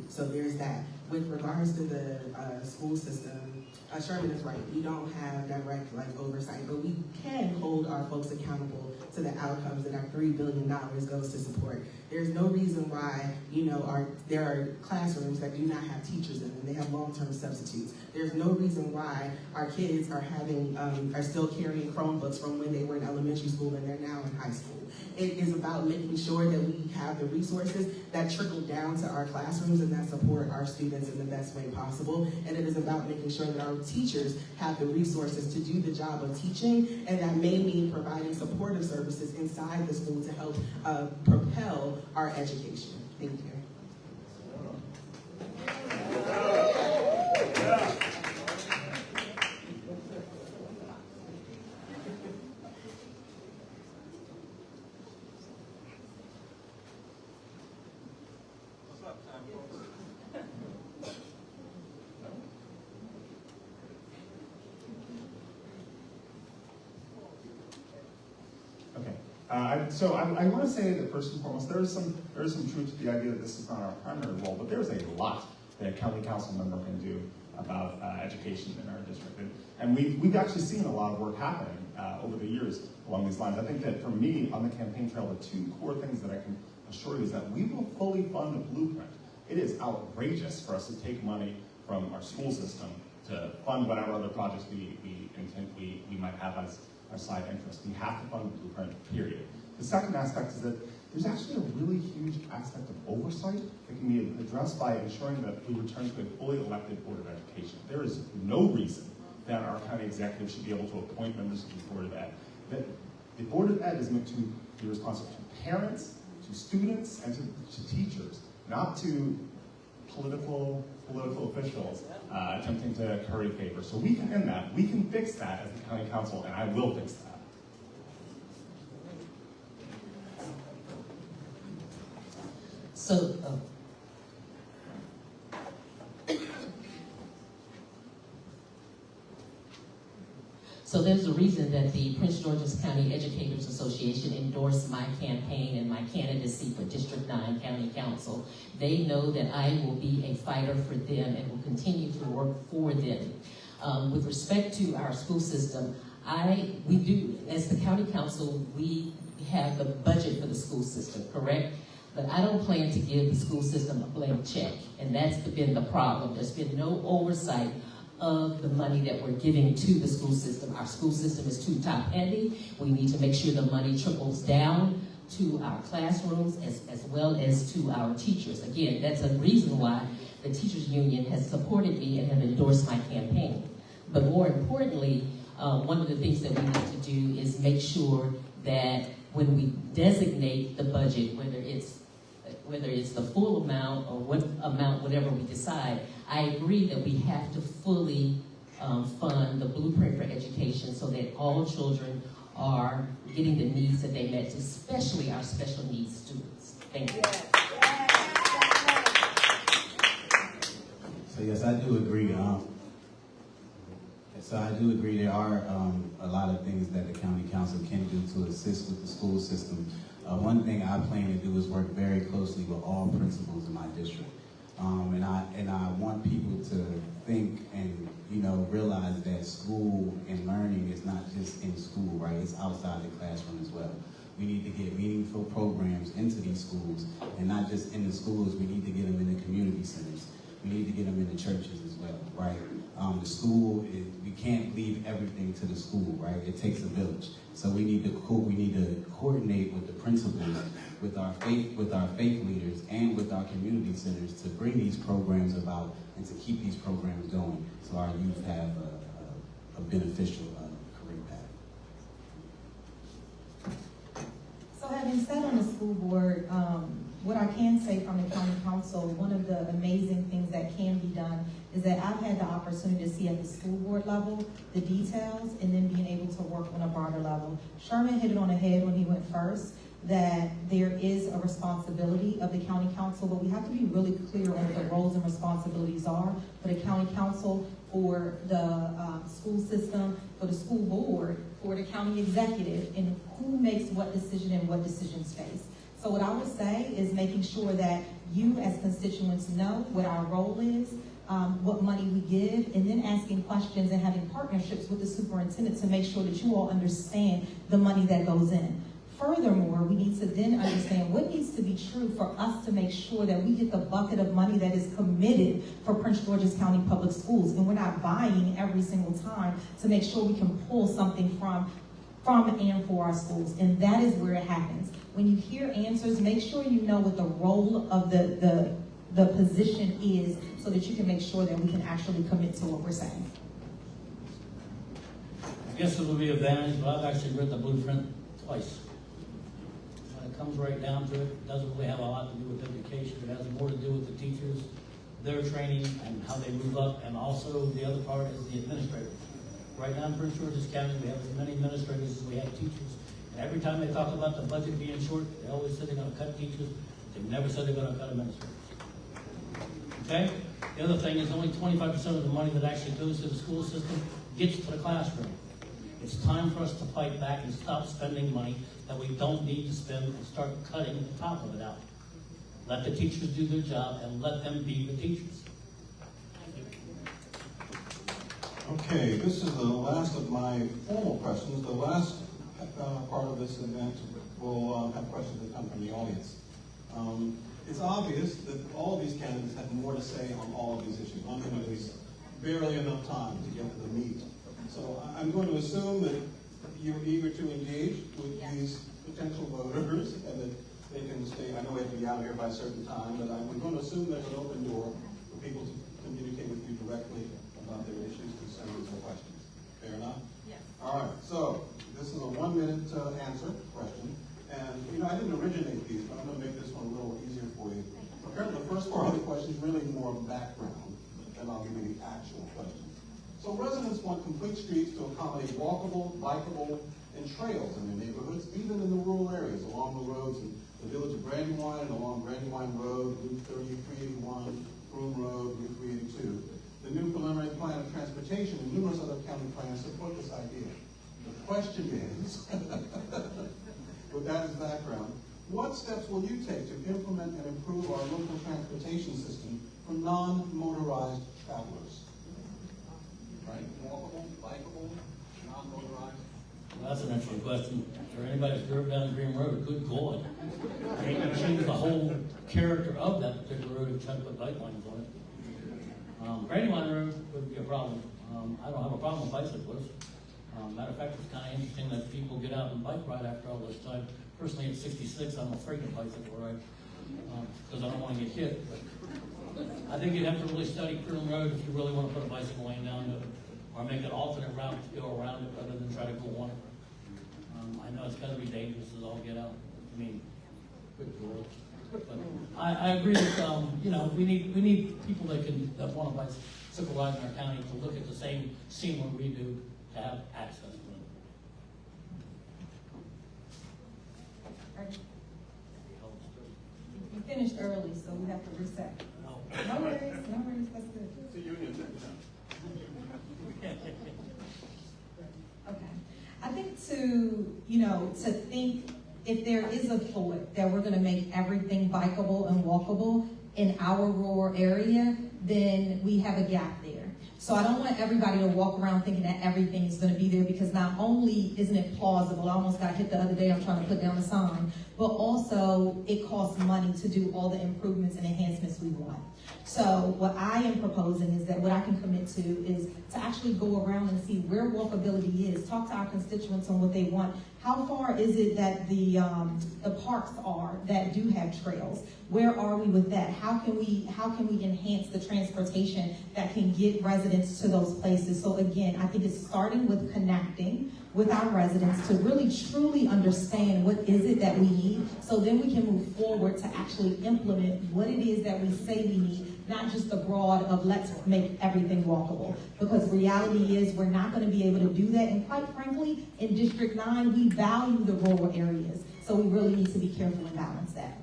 So there's that. With regards to the school system, Sherman is right. We don't have direct oversight, but we can hold our folks accountable to the outcomes that our $3 billion goes to support. There's no reason why, there are classrooms that do not have teachers in them. They have long-term substitutes. There's no reason why our kids are still carrying Chromebooks from when they were in elementary school and they're now in high school. It is about making sure that we have the resources that trickle down to our classrooms and that support our students in the best way possible. And it is about making sure that our teachers have the resources to do the job of teaching, and that may mean providing supportive services inside the school to help propel our education. Thank you. So I want to say that first and foremost, there is some truth to the idea that this is not our primary role, but there's a lot that a county council member can do about education in our district. And we've actually seen a lot of work happening over the years along these lines. I think that for me, on the campaign trail, the two core things that I can assure you is that we will fully fund the blueprint. It is outrageous for us to take money from our school system to fund whatever other projects we might have as our side interest. We have to fund the blueprint, period. The second aspect is that there's actually a really huge aspect of oversight that can be addressed by ensuring that we return to a fully elected Board of Education. There is no reason that our county executive should be able to appoint members of the Board of Ed. That the Board of Ed is meant to be responsible to parents, to students, and to teachers, not to political officials attempting to curry favor. So we can end that. We can fix that as the county council, and I will fix that. So there's a reason that the Prince George's County Educators Association endorsed my campaign and my candidacy for District 9 County Council. They know that I will be a fighter for them and will continue to work for them. With respect to our school system, we do, as the county council, we have the budget for the school system, correct? But I don't plan to give the school system a blank check, and that's been the problem. There's been no oversight of the money that we're giving to the school system. Our school system is too top-heavy. We need to make sure the money trickles down to our classrooms as well as to our teachers. Again, that's a reason why the teachers union has supported me and have endorsed my campaign. But more importantly, one of the things that we need to do is make sure that when we designate the budget, whether it's the full amount or what amount, whatever we decide, I agree that we have to fully fund the blueprint for education so that all children are getting the needs that they met, especially our special needs students. Thank you. So yes, I do agree. There are a lot of things that the county council can do to assist with the school system. One thing I plan to do is work very closely with all principals in my district. And I want people to think and realize that school and learning is not just in school, right? It's outside the classroom as well. We need to get meaningful programs into these schools, and not just in the schools. We need to get them in the community centers. We need to get them in the churches as well, right? The school, we can't leave everything to the school, right? It takes a village. So we need to coordinate with the principals, with our faith leaders, and with our community centers to bring these programs about and to keep these programs going, so our youth have a beneficial career path. So having sat on the school board, what I can say from the county council, one of the amazing things that can be done is that I've had the opportunity to see at the school board level the details and then being able to work on a broader level. Sherman hit it on the head when he went first, that there is a responsibility of the county council, but we have to be really clear on what the roles and responsibilities are for the county council, for the school system, for the school board, for the county executive, and who makes what decision and what decision space. So what I would say is making sure that you as constituents know what our role is, what money we give, and then asking questions and having partnerships with the superintendent to make sure that you all understand the money that goes in. Furthermore, we need to then understand what needs to be true for us to make sure that we get the bucket of money that is committed for Prince George's County Public Schools, and we're not buying every single time to make sure we can pull something from and for our schools. And that is where it happens. When you hear answers, make sure you know what the role of the position is so that you can make sure that we can actually commit to what we're saying. I guess it will be a advantage, but I've actually read the blueprint twice. When it comes right down to it, it doesn't really have a lot to do with education. It has more to do with the teachers, their training, and how they move up, and also the other part is the administrators. Right now in Prince George's County, we have as many administrators as we have teachers. And every time they talk about the budget being short, they always say they're going to cut teachers. They've never said they're going to cut administrators. Okay? The other thing is only 25% of the money that actually goes to the school system gets to the classroom. It's time for us to fight back and stop spending money that we don't need to spend and start cutting the top of it out. Let the teachers do their job and let them be the teachers. Okay, this is the last of my formal questions. The last part of this event will have questions that come from the audience. it's obvious that all of these candidates had more to say on all of these issues. I'm going to waste barely enough time to get to the meat. So I'm going to assume that you're eager to engage with these potential voters and that they can stay. I know we have to be out of here by a certain time, but I'm going to assume there's an open door for people to communicate with you directly about their issues, concerns, or questions. Fair enough? Yes. All right, so this is a 1-minute answer question. And, you know, I didn't originate these, but I'm going to make this one a little easier for you. Apparently, the first part of the question is really more background, and I'll give you the actual question. So residents want complete streets to accommodate walkable, bikeable, and trails in their neighborhoods, even in the rural areas, along the roads in the village of Brandywine and along Brandywine Road, Route 30, 381, Broome Road, Route 382. The new preliminary plan of transportation and numerous other county plans support this idea. The question is, with that as background, what steps will you take to implement and improve our local transportation system for non-motorized travelers? Right? Walkable, bikeable, non-motorized? Well, that's an interesting question. For anybody that's driven down Green Road, good God. They can change the whole character of that particular road if you try to put bike lanes on it. Brandywine Road would be a problem. I don't have a problem with bicyclists. Matter of fact, it's kind of interesting that people get out and bike ride after all this time. Personally, at 66, I'm afraid to bicycle ride because I don't want to get hit. But I think you'd have to really study Broome Road if you really want to put a bicycle lane down to it, or make an alternate route to go around it rather than try to go on it. I know it's got to be dangerous as all get out. I mean, good Lord. But I agree that you know, we need people that want to bicycle ride in our county to look at the same scenery we do to have access to them. You finished early, so we have to reset. No worries, that's good. It's a union thing. Okay. I think to think if there is a thought that we're gonna make everything bikeable and walkable in our rural area, then we have a gap there. So I don't want everybody to walk around thinking that everything is gonna be there, because not only isn't it plausible, I almost got hit the other day, I'm trying to put down a sign, but also it costs money to do all the improvements and enhancements we want. So what I am proposing is that what I can commit to is to actually go around and see where walkability is, talk to our constituents on what they want. How far is it that the parks are that do have trails? Where are we with that? How can we enhance the transportation that can get residents to those places? So again, I think it's starting with connecting with our residents to really truly understand what is it that we need, so then we can move forward to actually implement what it is that we say we need, not just the broad of let's make everything walkable. Because reality is we're not going to be able to do that, and quite frankly, in District 9, we value the rural areas, so we really need to be careful and balance that.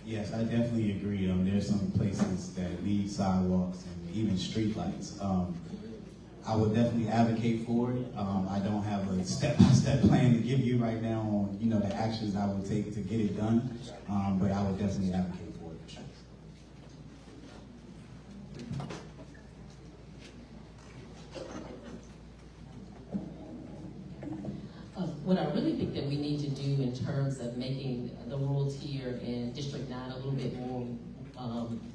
Yes, I definitely agree. There's some places that need sidewalks and even streetlights. I would definitely advocate for it. I don't have a step-by-step plan to give you right now on, you know, the actions I would take to get it done, but I would definitely advocate for it for sure. What I really think that we need to do in terms of making the rural tier in District 9 a little bit more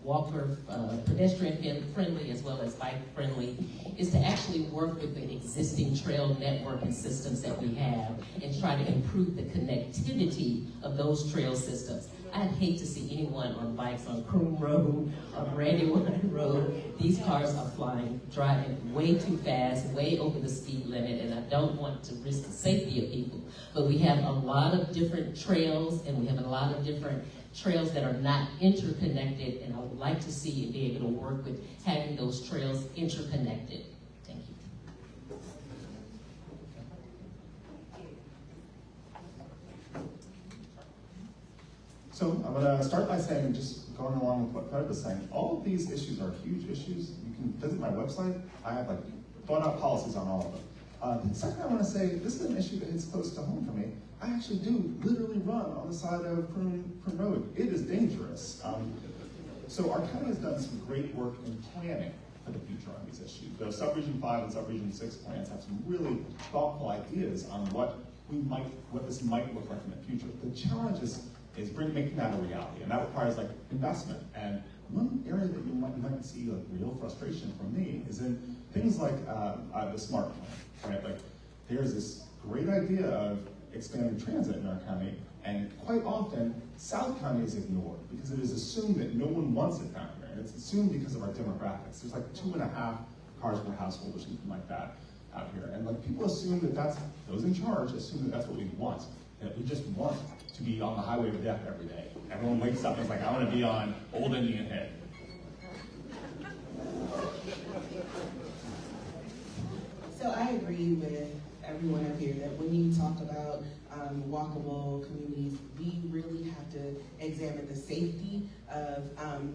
walker, pedestrian friendly as well as bike friendly is to actually work with the existing trail network and systems that we have and try to improve the connectivity of those trail systems. I'd hate to see anyone on bikes on Broome Road or Brandywine Road. These cars are driving way too fast, way over the speed limit, and I don't want to risk the safety of people. But we have a lot of different trails, and we have a lot of different trails that are not interconnected, and I would like to see and be able to work with having those trails interconnected. Thank you. So I'm going to start by saying, just going along with what Fred was saying, all of these issues are huge issues. You can visit my website. I have thought out policies on all of them. The second I want to say, this is an issue that hits close to home for me. I actually do literally run on the side of Broome Road. It is dangerous. So our county has done some great work in planning for the future on these issues. The Subregion 5 and Subregion 6 plans have some really thoughtful ideas on what what this might look like in the future. The challenge is making that a reality, and that requires like investment. And one area that you might see like real frustration from me is in things like the smart plan, right? Like there's this great idea of expanding transit in our county, and quite often South County is ignored because it is assumed that no one wants it down here, and it's assumed because of our demographics. There's like 2.5 cars per household or something like that out here, and like people assume that those in charge assume that that's what we want, that we just want to be on the highway of death every day. Everyone wakes up and is like, I want to be on Old Indian Head. So I agree with everyone up here that when you talk about walkable communities, we really have to examine the safety of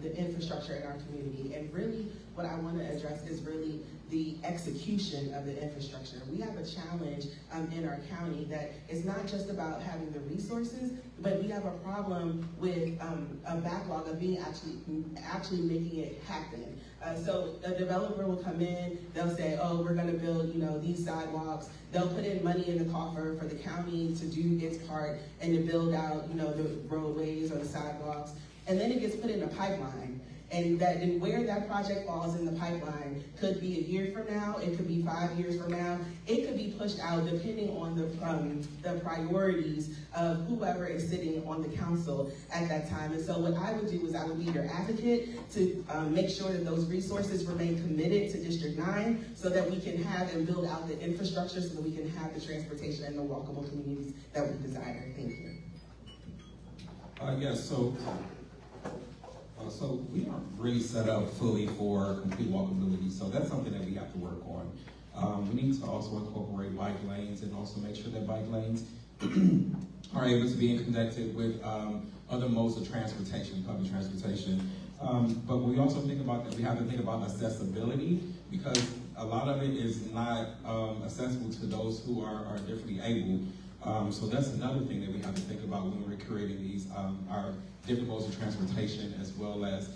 the infrastructure in our community. And really what I want to address is really the execution of the infrastructure. We have a challenge in our county that it's not just about having the resources, but we have a problem with a backlog of being actually making it happen. So a developer will come in, they'll say, oh, we're gonna build, these sidewalks. They'll put in money in the coffer for the county to do its part and to build out, the roadways or the sidewalks. And then it gets put in a pipeline. And where that project falls in the pipeline could be a year from now, it could be 5 years from now, it could be pushed out depending on the priorities of whoever is sitting on the council at that time. And so what I would do is I would be your advocate to make sure that those resources remain committed to District 9 so that we can have and build out the infrastructure so that we can have the transportation and the walkable communities that we desire. Thank you. Yes, so we aren't really set up fully for complete walkability, so that's something that we have to work on. We need to also incorporate bike lanes and also make sure that bike lanes are able to be connected with other modes of transportation, public transportation. But we also think about that we have to think about accessibility, because a lot of it is not accessible to those who are differently able. So that's another thing that we have to think about when we're creating these our different modes of transportation, as well as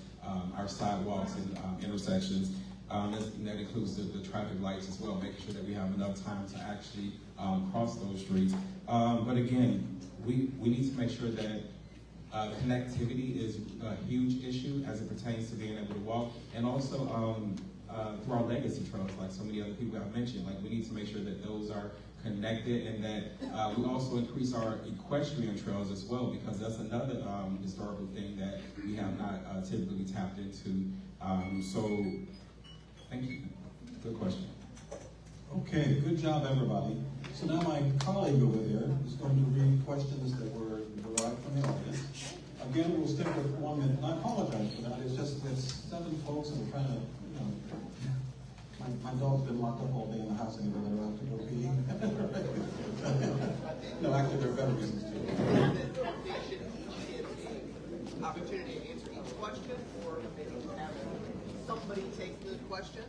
our sidewalks and intersections. That includes the traffic lights as well, making sure that we have enough time to actually cross those streets. But again, we need to make sure that connectivity is a huge issue as it pertains to being able to walk, and also through our legacy trails, like so many other people have mentioned. Like, we need to make sure that those are connected, and that we also increase our equestrian trails as well, because that's another historical thing that we have not typically tapped into. So, thank you. Good question. Okay, good job, everybody. So now my colleague over there is going to read questions that were derived from the audience. Again, we'll stick with 1 minute, and I apologize for that. It's just there's 7 folks, and we're trying to, my dog's been locked up all day in the house anyway, that I have to go pee. No, actually, there are better reasons too. Opportunity to answer each question, or maybe have somebody take the question?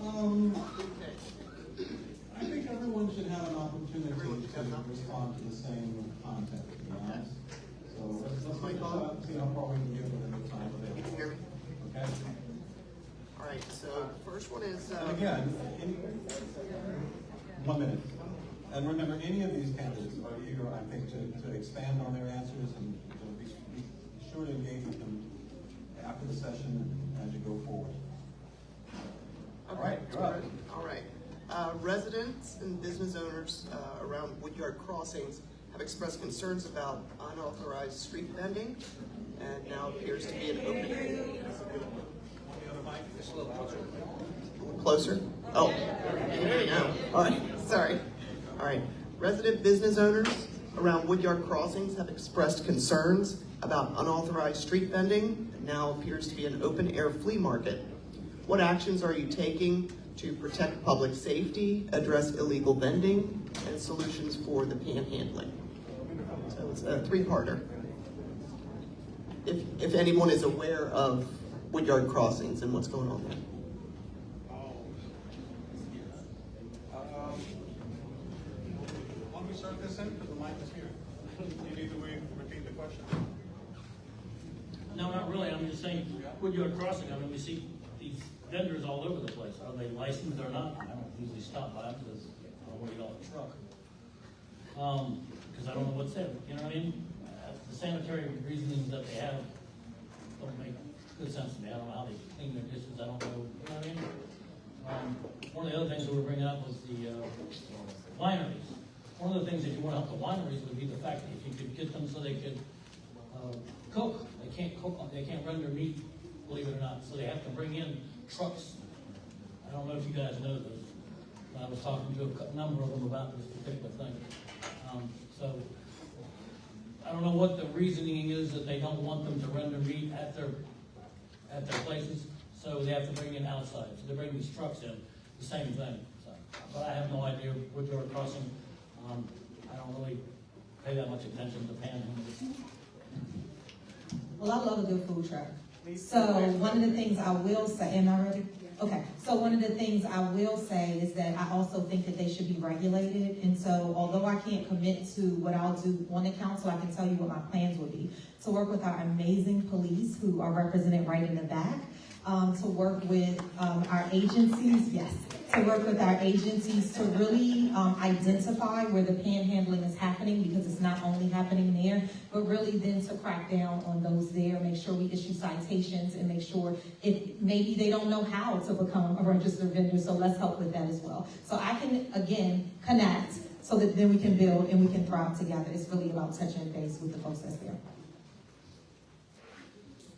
I think everyone should have an opportunity to respond to the same content, to be honest. So let's make a shot and see how far we can get within the time available. Can you hear me? Okay? All right, so the first one is, And again, 1 minute. And remember, any of these candidates are eager, I think, to expand on their answers, and be sure to engage with them after the session as you go forward. All right, you're up. all right. Residents and business owners around Woodyard Crossings have expressed concerns about unauthorized street vending, and now appears to be an open. Just a little closer. A little closer? Oh, there you go. All right, sorry. All right. Resident business owners around Woodyard Crossings have expressed concerns about unauthorized street vending, and now appears to be an open-air flea market. What actions are you taking to protect public safety, address illegal vending, and solutions for the panhandling? So it's a three-parter. If anyone is aware of Woodyard Crossings and what's going on there. Why don't we start this in, because the mic is here. You need to repeat the question. No, not really. I'm just saying, Woodyard Crossing, I mean, we see these vendors all over the place. Are they licensed or not? I don't usually stop by them because I don't want to get off the truck. because I don't know what's there, you know what I mean? The sanitary reasonings that they have don't make good sense to me. I don't know how they clean their dishes, I don't know, you know what I mean? One of the other things that we were bringing up was the wineries. One of the things that you want to help the wineries would be the fact that if you could get them so they could cook. They can't cook, they can't render meat, believe it or not, so they have to bring in trucks. I don't know if you guys know this. I was talking to a number of them about this particular thing. So I don't know what the reasoning is that they don't want them to render meat at their places, so they have to bring in outside. So they bring these trucks in, the same thing. So, but I have no idea what you're crossing. I don't really pay that much attention to panhandling. Well, I love a good food truck. So one of the things I will say, am I ready? Okay, so one of the things I will say is that I also think that they should be regulated. And so although I can't commit to what I'll do on the council, I can tell you what my plans would be. To work with our amazing police who are represented right in the back, to work with our agencies, yes, to work with our agencies to really identify where the panhandling is happening, because it's not only happening there, but really then to crack down on those there, make sure we issue citations and make sure if maybe they don't know how to become a registered vendor, so let's help with that as well. So I can, again, connect so that then we can build and we can thrive together. It's really about touching base with the folks that's there.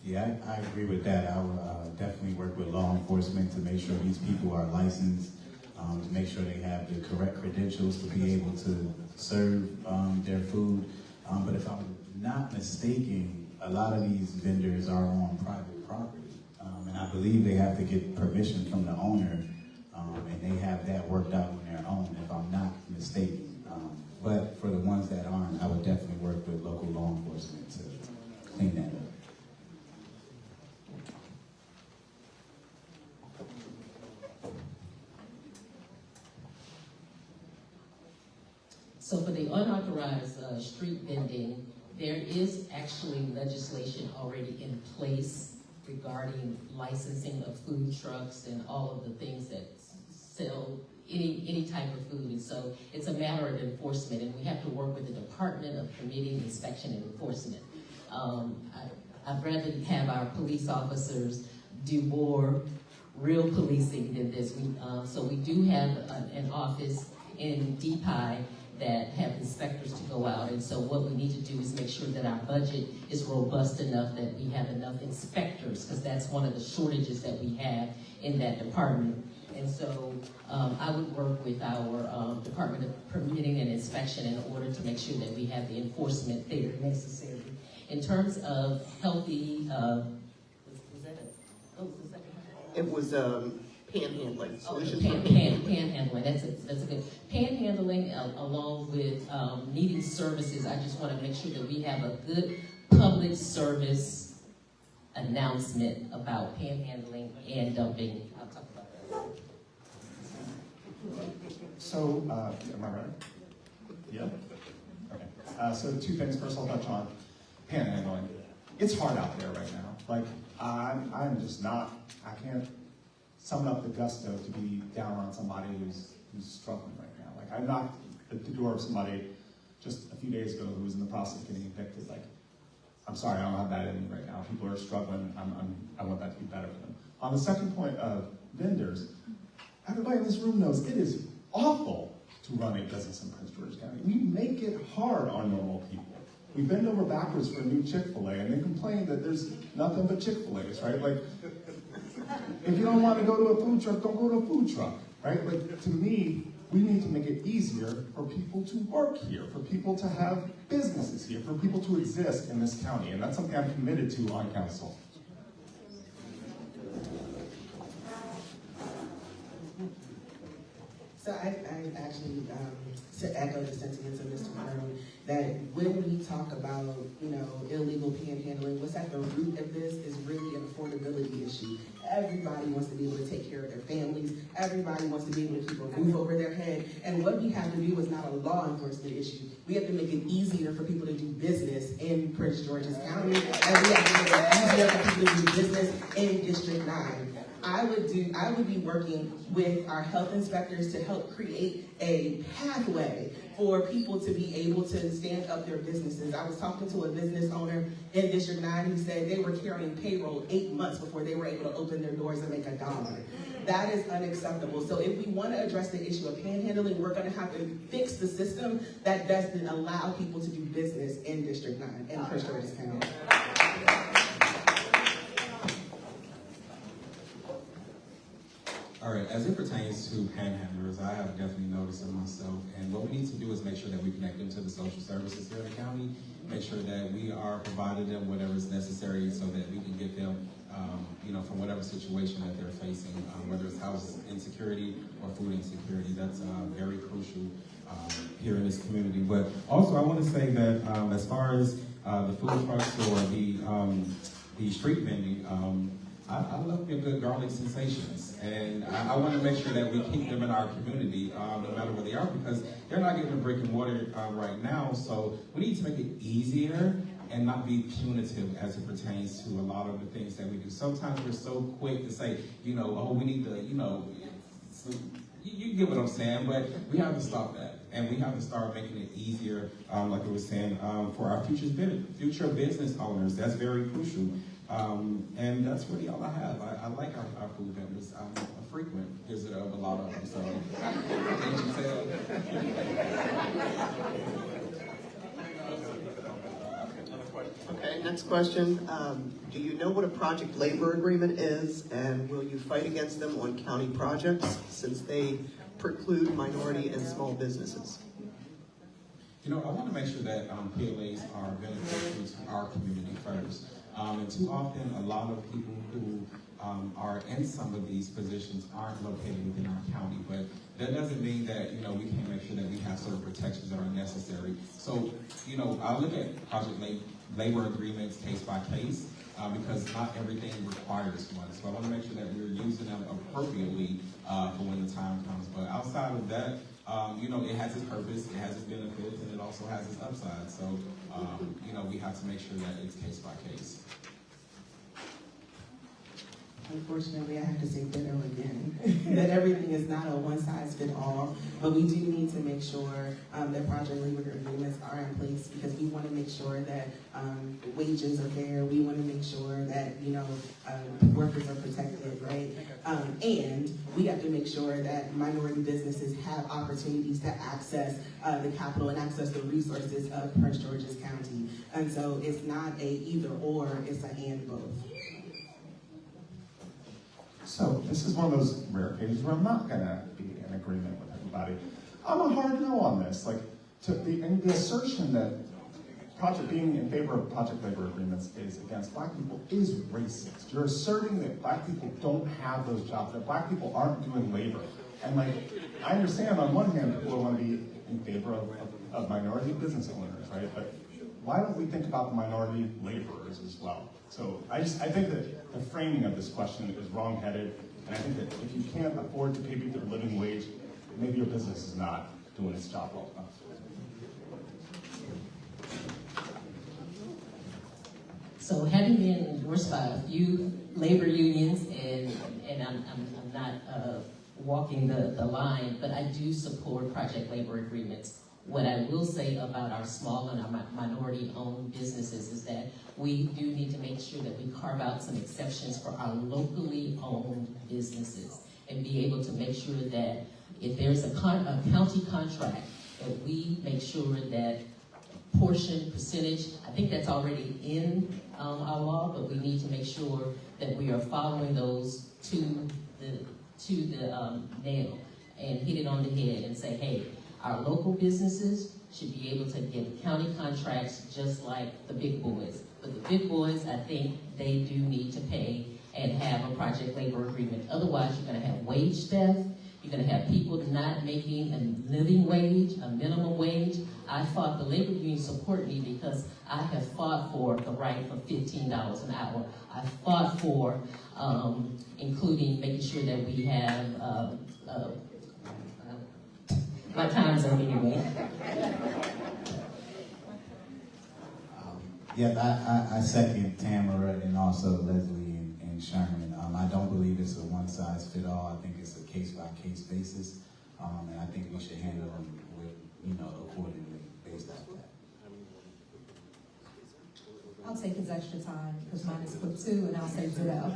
Yeah, I agree with that. I will definitely work with law enforcement to make sure these people are licensed, to make sure they have the correct credentials to be able to serve their food. But if I'm not mistaken, a lot of these vendors are on private property. And I believe they have to get permission from the owner, and they have that worked out on their own, if I'm not mistaken. But for the ones that aren't, I would definitely work with local law enforcement to clean that up. So for the unauthorized street vending, there is actually legislation already in place regarding licensing of food trucks and all of the things that sell any type of food. And so it's a matter of enforcement, and we have to work with the Department of Permitting, Inspection, and Enforcement. I'd rather have our police officers do more real policing than this. So we do have an office in DPI that have inspectors to go out, and so what we need to do is make sure that our budget is robust enough that we have enough inspectors, because that's one of the shortages that we have in that department. And so I would work with our Department of Permitting and Inspection in order to make sure that we have the enforcement there necessary. In terms of healthy, was that it? Oh, was the second one? It was panhandling. Oh, Solutions for panhandling, that's a good. Panhandling, along with needing services, I just want to make sure that we have a good public service announcement about panhandling and dumping. I'll talk about that. So, am I ready? Yeah? Okay. So two things. First, I'll touch on panhandling. It's hard out there right now. Like, I'm just not, I can't summon up the gusto to be down on somebody who's struggling right now. Like, I knocked at the door of somebody just a few days ago who was in the process of getting evicted. Like, I'm sorry, I don't have that in me right now. People are struggling. I want that to be better for them. On the second point of vendors, everybody in this room knows it is awful to run a business in Prince George's County. We make it hard on normal people. We bend over backwards for a new Chick-fil-A and then complain that there's nothing but Chick-fil-A's, right? Like, if you don't want to go to a food truck, don't go to a food truck, right? Like, to me, we need to make it easier for people to work here, for people to have businesses here, for people to exist in this county, and that's something I'm committed to on council. So I actually, to echo the sentiments of Mr. Brown, that when we talk about, illegal panhandling, what's at the root of this is really an affordability issue. Everybody wants to be able to take care of their families. Everybody wants to be able to keep a roof over their head. And what we have to do is not a law enforcement issue. We have to make it easier for people to do business in Prince George's County. And we have to make it easier for people to do business in District 9. I would be working with our health inspectors to help create a pathway for people to be able to stand up their businesses. I was talking to a business owner in District 9 who said they were carrying payroll 8 months before they were able to open their doors and make $1. That is unacceptable. So if we want to address the issue of panhandling, we're going to have to fix the system that doesn't allow people to do business in District 9 and Prince George's County. All right, as it pertains to panhandlers, I have definitely noticed it myself, and what we need to do is make sure that we connect them to the social services here in the county, make sure that we are providing them whatever is necessary so that we can get them, from whatever situation that they're facing, whether it's house insecurity or food insecurity. That's very crucial here in this community. But also, I want to say that as far as the food trucks or the street vending, I love your good garlic sensations, and I want to make sure that we keep them in our community, no matter where they are, because they're not getting a brick and mortar right now. So we need to make it easier and not be punitive as it pertains to a lot of the things that we do. Sometimes we're so quick to say, oh, we need to, you get what I'm saying, but we have to stop that. And we have to start making it easier, like I was saying, for our future business owners. That's very crucial. And that's really all I have. I like our food vendors. I'm a frequent visitor of a lot of them, so can't you tell? Okay, next question. Do you know what a project labor agreement is, and will you fight against them on county projects since they preclude minority and small businesses? I want to make sure that PLAs are beneficial to our community first. And too often, a lot of people who are in some of these positions aren't located within our county, but that doesn't mean that, we can't make sure that we have certain protections that are necessary. So, I look at project labor agreements case by case, because not everything requires one. So I want to make sure that we're using them appropriately for when the time comes. But outside of that, it has its purpose, it has its benefits, and it also has its upside. So, we have to make sure that it's case by case. Unfortunately, I have to say ditto again, that everything is not a one-size-fits-all, but we do need to make sure that project labor agreements are in place, because we want to make sure that wages are fair, we want to make sure that, workers are protected, right? And we have to make sure that minority businesses have opportunities to access the capital and access the resources of Prince George's County. And so it's not a either or, it's a and both. So this is one of those rare cases where I'm not going to be in agreement with everybody. I'm a hard no on this. And the assertion that being in favor of project labor agreements is against black people is racist. You're asserting that black people don't have those jobs, that black people aren't doing labor. And I understand on one hand people want to be in favor of minority business owners, right? But why don't we think about the minority laborers as well? So I think that the framing of this question is wrong-headed, and I think that if you can't afford to pay people a living wage, maybe your business is not doing its job well enough. So having been endorsed by a few labor unions, and I'm not walking the line, but I do support project labor agreements. What I will say about our small and our minority-owned businesses is that we do need to make sure that we carve out some exceptions for our locally owned businesses and be able to make sure that if there's a county contract, that we make sure that percentage, I think that's already in our law, but we need to make sure that we are following those to the nail and hit it on the head and say, hey, our local businesses should be able to get county contracts just like the big boys. But the big boys, I think they do need to pay and have a project labor agreement. Otherwise, you're going to have wage theft. You're going to have people not making a living wage, a minimum wage. I fought, the labor union support me because I have fought for the right for $15 an hour. I fought for including making sure that we have my time's up anyway. I second Tamara and also Leslie and Sherman. I don't believe it's a one-size-fit-all. I think it's a case-by-case basis, and I think we should handle them with, accordingly based on that. I'll take his extra time because mine is quick too, and I'll say ditto.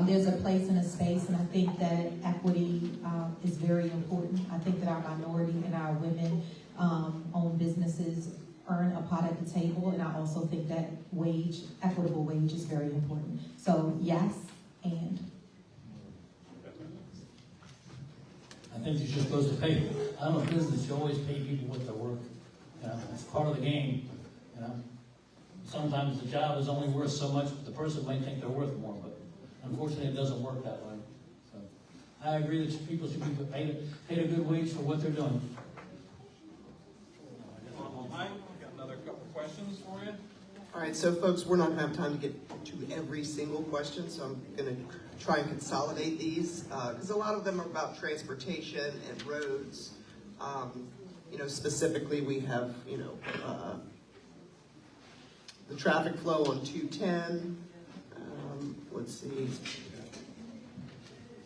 There's a place and a space, and I think that equity is very important. I think that our minority and our women-owned businesses earn a pot at the table, and I also think that equitable wage is very important. So yes, and. I think you're supposed to pay. I'm a business, you always pay people what they're worth. It's part of the game, Sometimes the job is only worth so much, but the person might think they're worth more, but unfortunately it doesn't work that way. So I agree that people should be paid a good wage for what they're doing. I've got another couple questions for you. All right, so folks, we're not gonna have time to get to every single question, so I'm gonna try and consolidate these, because a lot of them are about transportation and roads. Specifically, we have, the traffic flow on 210. Let's see.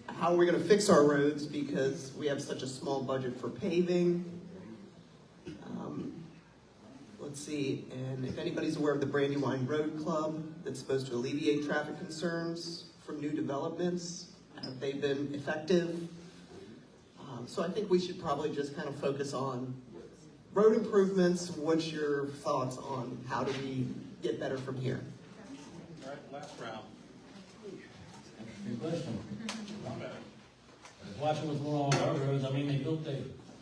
How are we gonna fix our roads because we have such a small budget for paving? Let's see, and if anybody's aware of the Brandywine Road Club that's supposed to alleviate traffic concerns from new developments, have they been effective? So I think we should probably just kind of focus on road improvements. What's your thoughts on how do we get better from here? All right, last round. Interesting question. I was watching what's going on with our roads. They built the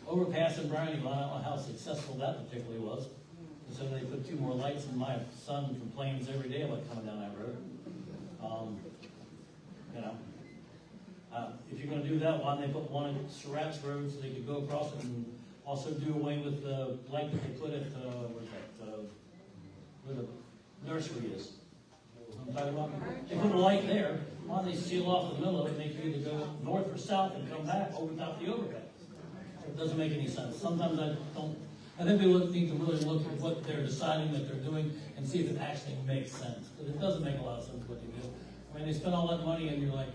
overpass in Brandywine. I don't know how successful that particularly was. And so they put 2 more lights, and my son complains every day about coming down that road. If you're going to do that, why don't they put one in Surratt's Road so they could go across it, and also do away with the light that they put at where the nursery is. I'm talking about. They put a light there. Why don't they seal off the middle of it, make you either go north or south and come back over top the overpass? It doesn't make any sense. Sometimes I think we need to really look at what they're deciding that they're doing and see if it actually makes sense. Because it doesn't make a lot of sense what they do. They spend all that money, and you're like,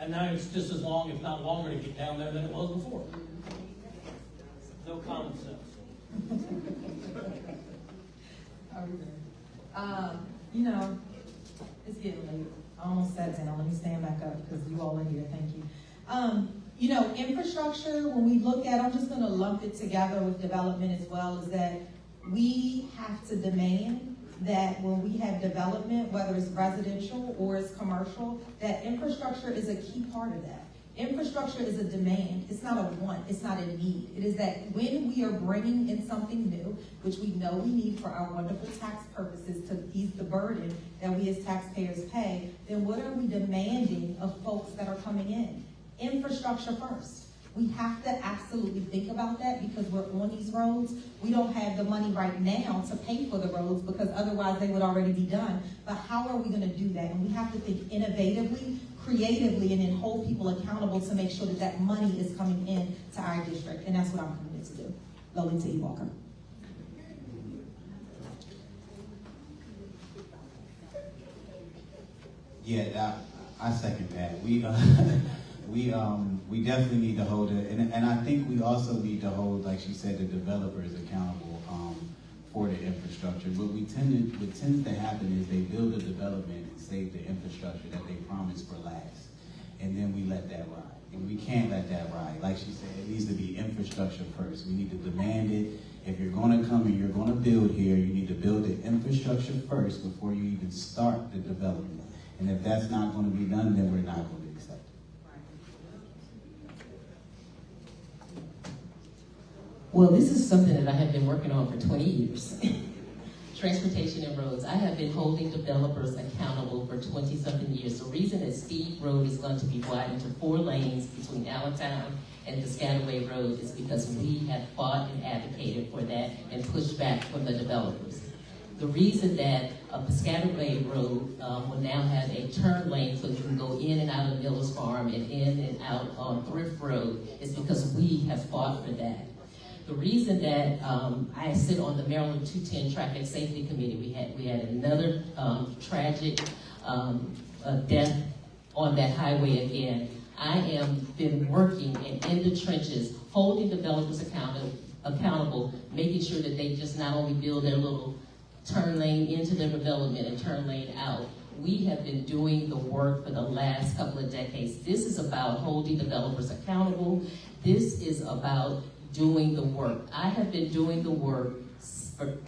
and now it's just as long, if not longer, to get down there than it was before. No common sense. It's getting late. I almost sat down. Let me stand back up because you all are here. Thank you. Infrastructure, when we look at, I'm just going to lump it together with development as well, is that we have to demand that when we have development, whether it's residential or it's commercial, that infrastructure is a key part of that. Infrastructure is a demand. It's not a want. It's not a need. It is that when we are bringing in something new, which we know we need for our wonderful tax purposes to ease the burden that we as taxpayers pay, then what are we demanding of folks that are coming in? Infrastructure first. We have to absolutely think about that because we're on these roads. We don't have the money right now to pay for the roads because otherwise they would already be done. But how are we going to do that? And we have to think innovatively, creatively, and then hold people accountable to make sure that that money is coming in to our district. And that's what I'm committed to do. Lolita E. Walker. Yeah, I second that. We definitely need to hold it, and I think we also need to hold, like she said, the developers accountable for the infrastructure. What tends to happen is they build a development and save the infrastructure that they promised for last, and then we let that ride. And we can't let that ride. Like she said, it needs to be infrastructure first. We need to demand it. If you're going to come and you're going to build here, you need to build the infrastructure first before you even start the development. And if that's not going to be done, then we're not going to accept it. Well, this is something that I have been working on for 20 years. Transportation and roads. I have been holding developers accountable for 20-something years. The reason that Steve Road is going to be widened to 4 lanes between Allentown and Piscataway Road is because we have fought and advocated for that and pushed back from the developers. The reason that Piscataway Road will now have a turn lane so you can go in and out of Miller's Farm and in and out on Thrift Road is because we have fought for that. The reason that I sit on the Maryland 210 Traffic Safety Committee, we had another tragic death on that highway again. I have been working and in the trenches, holding developers accountable, making sure that they just not only build their little turn lane into their development and turn lane out. We have been doing the work for the last couple of decades. This is about holding developers accountable. This is about doing the work. I have been doing the work for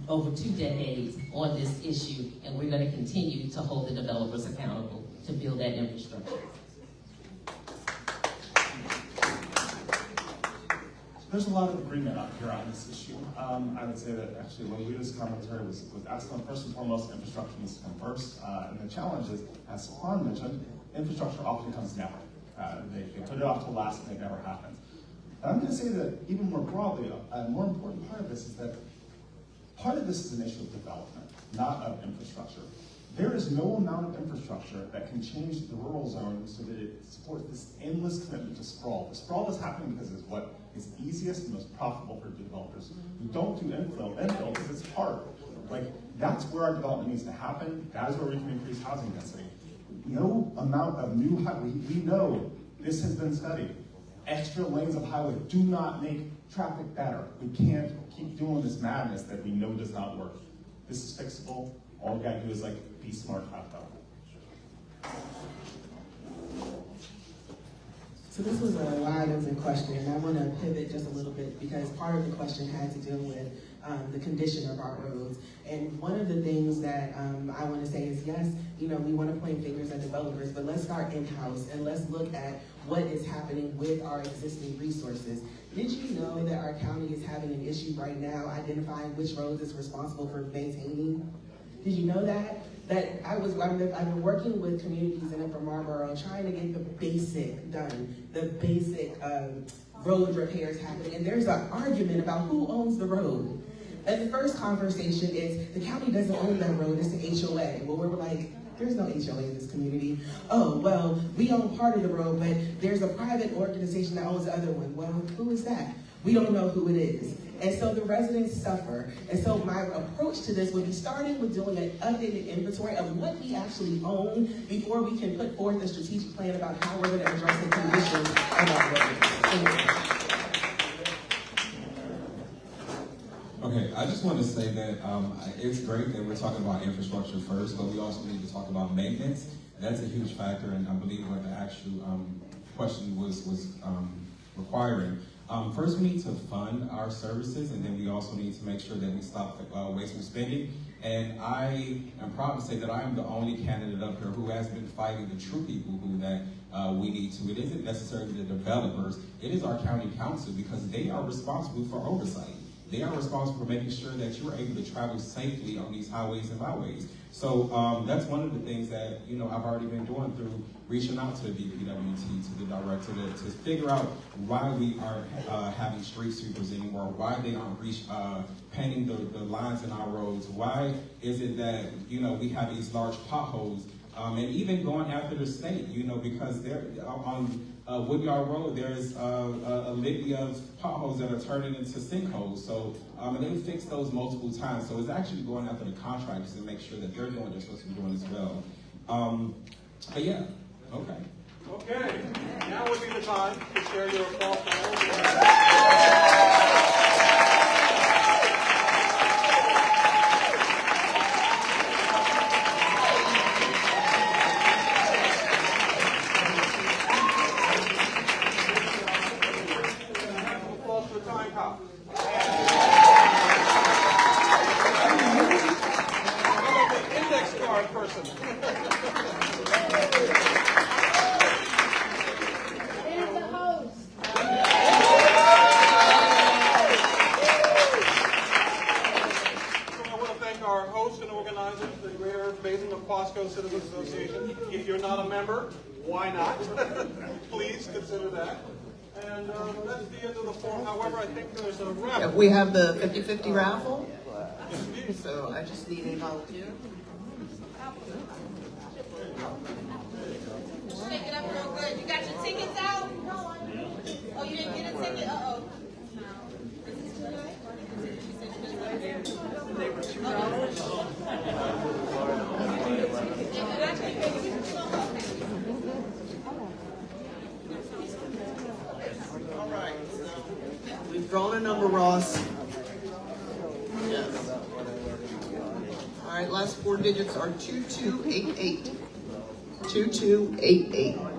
over 2 decades on this issue, and we're going to continue to hold the developers accountable to build that infrastructure. There's a lot of agreement up here on this issue. I would say that actually Lolita's commentary was excellent. First and foremost, infrastructure needs to come first. And the challenge is, as Saquon mentioned, infrastructure often comes never. They put it off to last and it never happens. And I'm going to say that even more broadly, a more important part of this is that part of this is an issue of development, not of infrastructure. There is no amount of infrastructure that can change the rural zone so that it supports this endless commitment to sprawl. The sprawl is happening because it's what is easiest and most profitable for developers. We don't do infill because it's hard. Like, that's where our development needs to happen. That is where we can increase housing density. No amount of new highway, we know this has been studied. Extra lanes of highway do not make traffic better. We can't keep doing this madness that we know does not work. This is fixable. All we gotta do is be smart about that. So this was a lot items in question, and I want to pivot just a little bit because part of the question had to deal with the condition of our roads. And one of the things that I want to say is, yes, we want to point fingers at developers, but let's start in-house and let's look at what is happening with our existing resources. Did you know that our county is having an issue right now identifying which roads it's responsible for maintaining? Did you know that? I've been working with communities in Upper Marlboro trying to get the basic done, the basic road repairs happening, and there's an argument about who owns the road. And the first conversation is, the county doesn't own that road, it's the HOA. Well, we're like, there's no HOA in this community. Oh, well, we own part of the road, but there's a private organization that owns the other one. Well, who is that? We don't know who it is. And so the residents suffer. And so my approach to this would be starting with doing an updated inventory of what we actually own before we can put forth a strategic plan about how we're going to address the conditions of our roads. Okay, I just want to say that it's great that we're talking about infrastructure first, but we also need to talk about maintenance. That's a huge factor, and I believe what the actual question was requiring. First, we need to fund our services, and then we also need to make sure that we stop wasteful spending. And I am proud to say that I am the only candidate up here who has been fighting the true people we need to. It isn't necessarily the developers, it is our county council, because they are responsible for oversight. They are responsible for making sure that you're able to travel safely on these highways and byways. So that's one of the things that I've already been doing through reaching out to the DPWT, to the director, to figure out why we aren't having street sweepers anymore, why they aren't painting the lines in our roads, why is it that we have these large potholes, and even going after the state, because they're on Woodyard Road, there's a litany of potholes that are turning into sinkholes. So, and they fix those multiple times. So it's actually going after the contractors to make sure that they're doing what they're supposed to be doing as well. But yeah, okay. Okay, now would be the time to share your applause. Baden Aquasco Citizens Association. If you're not a member, why not? Please consider that. And that's the end of the form. However, I think there's a raffle. Yeah, we have the 50-50 raffle. So I just need a volunteer. Shake it up real good. You got your tickets out? Oh, you didn't get a ticket? Uh-oh. They were $2. drawn a number, Ross. Yes. All right, last four digits are 2288. 2288.